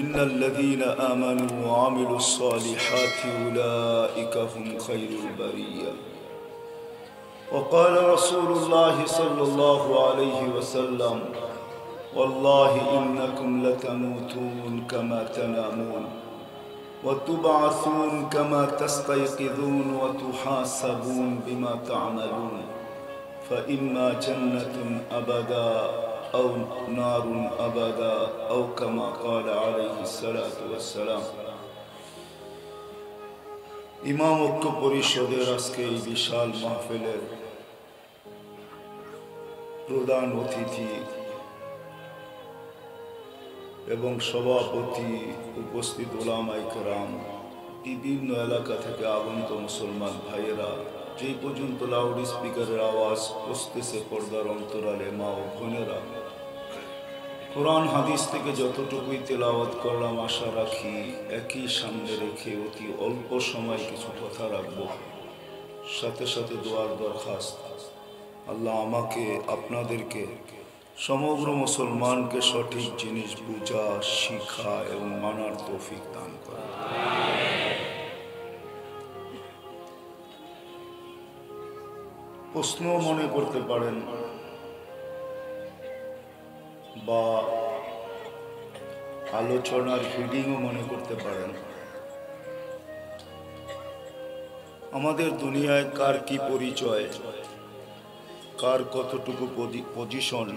إن الذين آمنوا وعملوا الصالحات أولئك هم خير البرية. وقال رسول الله صلى الله عليه وسلم والله إنكم لتموتون كما تنامون وتبعثون كما تستيقظون وتحاسبون بما تعملون فإما جنة أبدا أو نار أبدا أو كما قال عليه الصلاة والسلام. ইমাম ঐক্য পরিষদের আজকে এই বিশাল মাহফিলের প্রধান অতিথি এবং সভাপতি, উপস্থিত ওলামায়ে কেরাম, বিভিন্ন এলাকা থেকে আগত মুসলমান ভাইয়েরা, যেই পর্যন্ত লাউড স্পিকারের আওয়াজ পৌঁছতেছে পর্দার অন্তরালে মা ও বোনেরা, কোরআন হাদিস থেকে যতটুকুই তেলাওয়াত করলাম আশা রাখি একই সামনে রেখে অতি অল্প সময় কিছু কথা রাখব। সাথে সাথে দোয়ার দরখাস্ত, আল্লাহ আমাকে আপনাদেরকে সমগ্র মুসলমানকে সঠিক জিনিস বুঝা, শিখা এবং মানার তৌফিক দান করে। প্রশ্ন মনে করতে পারেন বা আলোচনার হিডিংও মনে করতে পারেন, আমাদের দুনিয়ায় কার কি পরিচয়, কার কতটুকু পজিশন,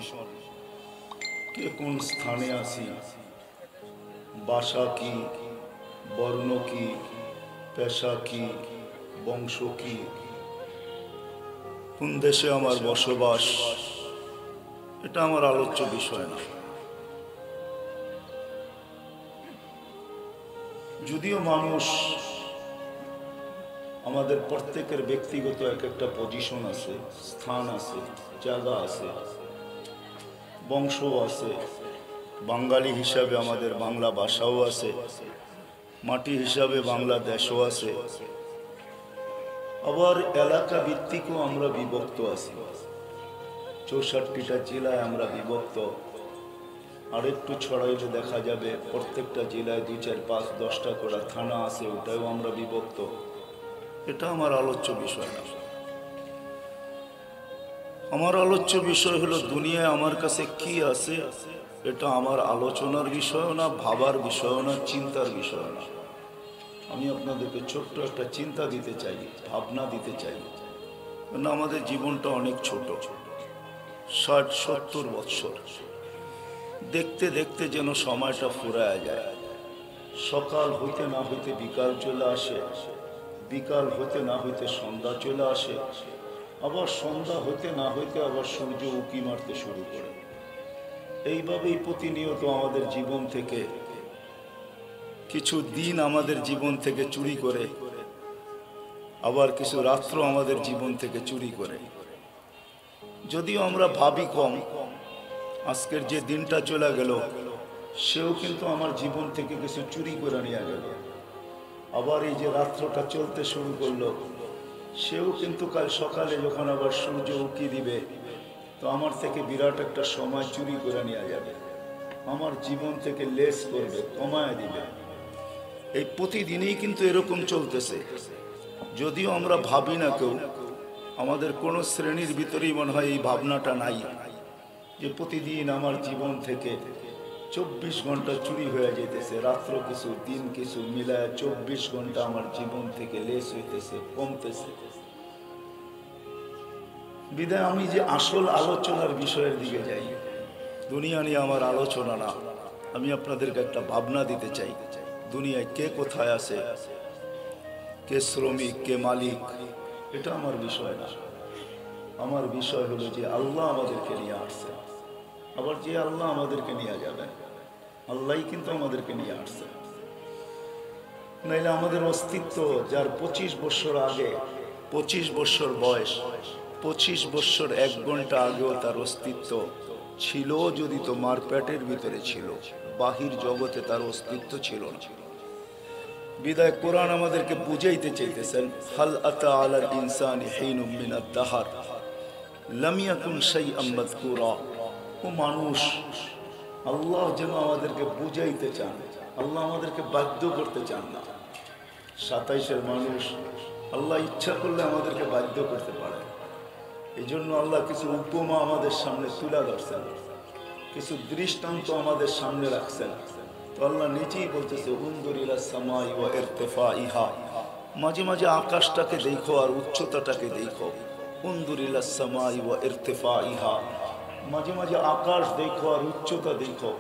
কে কোন স্থানে আছি, বাসা কি, বর্ণ কি, পেশা কি, বংশ কি, কোন দেশে আমার বসবাস, এটা আমার আলোচ্য বিষয় না। যদিও মানুষ, আমাদের প্রত্যেকের ব্যক্তিগত এক একটা পজিশন আছে, স্থান আছে, জায়গা আছে, বংশ আছে, বাঙালি হিসাবে আমাদের বাংলা ভাষাও আছে, মাটি হিসাবে বাংলাদেশও আছে, আবার এলাকা ভিত্তিকও আমরা বিভক্ত আছি। 64টা জেলায় আমরা বিভক্ত। আর একটু ছড়াইলে দেখা যাবে প্রত্যেকটা জেলায় 2, 4, 5, 10টা করে থানা আছে, ওটাও আমরা বিভক্ত। এটা আমার আলোচ্য বিষয় না। আমার আলোচ্য বিষয় হলো দুনিয়ায় আমার কাছে কি আছে, এটা আমার আলোচনার বিষয় না, ভাবার বিষয় না, চিন্তার বিষয় না। আমি আপনাদেরকে ছোট্ট একটা চিন্তা দিতে চাই, ভাবনা দিতে চাই। কারণ আমাদের জীবনটা অনেক ছোট, 60-70 বৎসর। দেখতে দেখতে যেন সময়টা ফুরায় যায়। সকাল হইতে না হইতে বিকাল চলে আসে, বিকাল হইতে না হইতে সন্ধ্যা চলে আসে, আবার সন্ধ্যা হইতে না হইতে আবার সূর্য উঁকি মারতে শুরু করে। এইভাবেই প্রতিনিয়ত আমাদের জীবন থেকে কিছু দিন আমাদের জীবন থেকে চুরি করে, আবার কিছু রাত্র আমাদের জীবন থেকে চুরি করে। যদিও আমরা ভাবি কম, আজকের যে দিনটা চলে গেল সেও কিন্তু আমার জীবন থেকে কিছু চুরি করে নিয়ে গেল। আবার এই যে রাত্রটা চলতে শুরু করলো, সেও কিন্তু কাল সকালে যখন আবার সূর্য উঁকি দিবে, তো আমার থেকে বিরাট একটা সময় চুরি করে নিয়ে যাবে, আমার জীবন থেকে লেস করবে, কমায় দিবে। এই প্রতিদিনই কিন্তু এরকম চলতেছে। যদিও আমরা ভাবি না কেউ, আমাদের কোনো শ্রেণীর ভিতরেই মনে হয় এই ভাবনাটা নাই যে প্রতিদিন আমার জীবন থেকে 24 ঘন্টা চুরি হয়ে যেতেছে, রাত্র কিছু দিন কিছু মিলায় 24 ঘন্টা আমার জীবন থেকে লেস হইতেছে, কমতেছে। বিদায় আমি যে আসল আলোচনার বিষয়ের দিকে যাই, দুনিয়া নিয়ে আমার আলোচনা না, আমি আপনাদেরকে একটা ভাবনা দিতে চাই। দুনিয়ায় কে কোথায় আছে, কে শ্রমিক, কে মালিক, এটা আমার বিষয় না। আমার বিষয় হলো যে আল্লাহ আমাদেরকে নিয়ে আসছে, আবার যে আল্লাহ আমাদেরকে নিয়ে যাবেন, আল্লাহই কিন্তু আমাদেরকে নিয়ে আসছে। নাইলে আমাদের অস্তিত্ব, যার 25 বছর আগে, 25 বছর বয়স, 25 বছর 1 ঘন্টা আগেও তার অস্তিত্ব ছিল, যদি তোমার পেটের ভিতরে ছিল, বাহির জগতে তার অস্তিত্ব ছিল না। বিদায় কোরআন আমাদেরকে বুঝাইতে চাইতেছেন, হাল আতা আলাল ইনসানি হিনুম মিনাদ দাহর লাম ইয়াকুন শাইআম মাযকুরা। ও মানুষ, আল্লাহ যেন আমাদেরকে বুঝাইতে চান, আল্লাহ আমাদেরকে বাধ্য করতে চান না। 27-এর মানুষ, আল্লাহ ইচ্ছা করলে আমাদেরকে বাধ্য করতে পারে। এই জন্য আল্লাহ কিছু উপমা আমাদের সামনে তুলে ধরছেন, কিছু দৃষ্টান্ত আমাদের সামনে রাখছেন। তো আল্লাহ নিজেই বলতেছে, উনজুর ইলা সামাই ওয়া ইরতিফাইহা, মাঝে মাঝে আকাশটাকে দেখো আর উচ্চতাটাকে দেখো। উনজুর ইলা সামাই ওয়া ইরতিফাইহা, মাঝে মাঝে আকাশ দেখো আর উচ্চতা দেখো।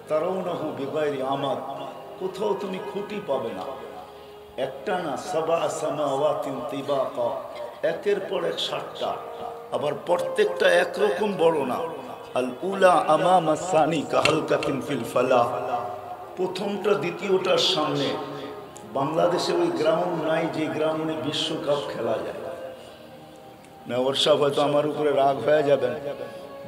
তারাউনাহু বিগাইরি আমাদ, কোথাও তুমি খুঁটি পাবে না। একটা না, সাবা সামাওয়াতিন তিবাকা, একের পর এক 7টা, আবার প্রত্যেকটা একরকম বড় না। আল উলা আমামা সানি কাহালকাতিন ফিল ফালাহ, প্রথমটা দ্বিতীয়টার সামনে। বাংলাদেশে ওই গ্রাউন্ড নাই যে গ্রাউন্ডে বিশ্বকাপ খেলা যায়। মেয়র সাহেব হয়তো আমার উপরে রাগ হয়ে যাবেন,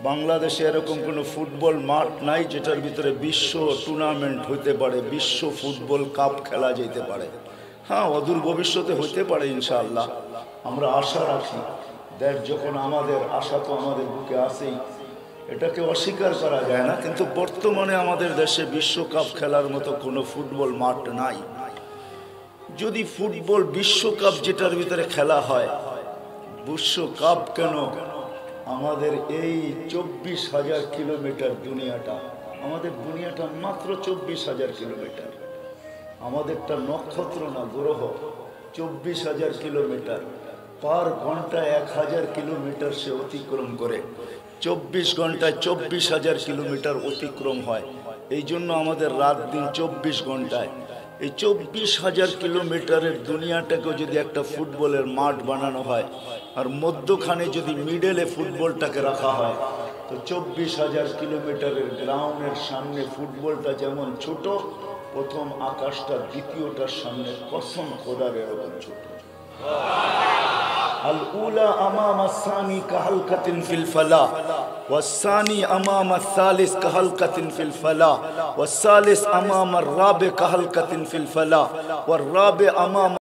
বাংলাদেশে এরকম কোনো ফুটবল মাঠ নাই যেটার ভিতরে বিশ্ব টুর্নামেন্ট হইতে পারে, বিশ্ব ফুটবল কাপ খেলা যেতে পারে। হ্যাঁ, অদূর ভবিষ্যতে হইতে পারে ইনশাআল্লাহ, আমরা আশা রাখি। দেখ, যখন আমাদের আশা তো আমাদের বুকে আছেই, এটাকে অস্বীকার করা যায় না। কিন্তু বর্তমানে আমাদের দেশে বিশ্বকাপ খেলার মতো কোনো ফুটবল মাঠ নাই। যদি ফুটবল বিশ্বকাপ যেটার ভিতরে খেলা হয়, বিশ্বকাপ কেন, আমাদের এই 24,000 কিলোমিটার দুনিয়াটা, আমাদের দুনিয়াটা মাত্র 24,000 কিলোমিটার। আমাদেরটা নক্ষত্র না গ্রহ, 24,000 কিলোমিটার। পার ঘন্টায় 1000 কিলোমিটার সে অতিক্রম করে। 24 ঘন্টায় 24,000 কিলোমিটার অতিক্রম হয়। এই জন্য আমাদের রাত দিন 24 ঘন্টায়। এই 24,000 কিলোমিটারের দুনিয়াটাকেও যদি একটা ফুটবলের মাঠ বানানো হয়, আর মধ্যখানে যদি মিডলে ফুটবলটাকে রাখা হয়, তো 24,000 কিলোমিটারের গ্রাউন্ডের সামনে ফুটবলটা যেমন ছোট, প্রথম আকাশটা দ্বিতীয়টার সামনে কসম খোদার এরকম ছোট। আল উলা আমামা সানি কাহালকাতিন ফিল ফালা, ওয়াসানি আমামা সালিস কাহালকাতিন ফিল ফালা, ওয়াসালিস আমামা রাবে কাহালকাতিন ফিল ফালা, ওয়ার রাবে আমামা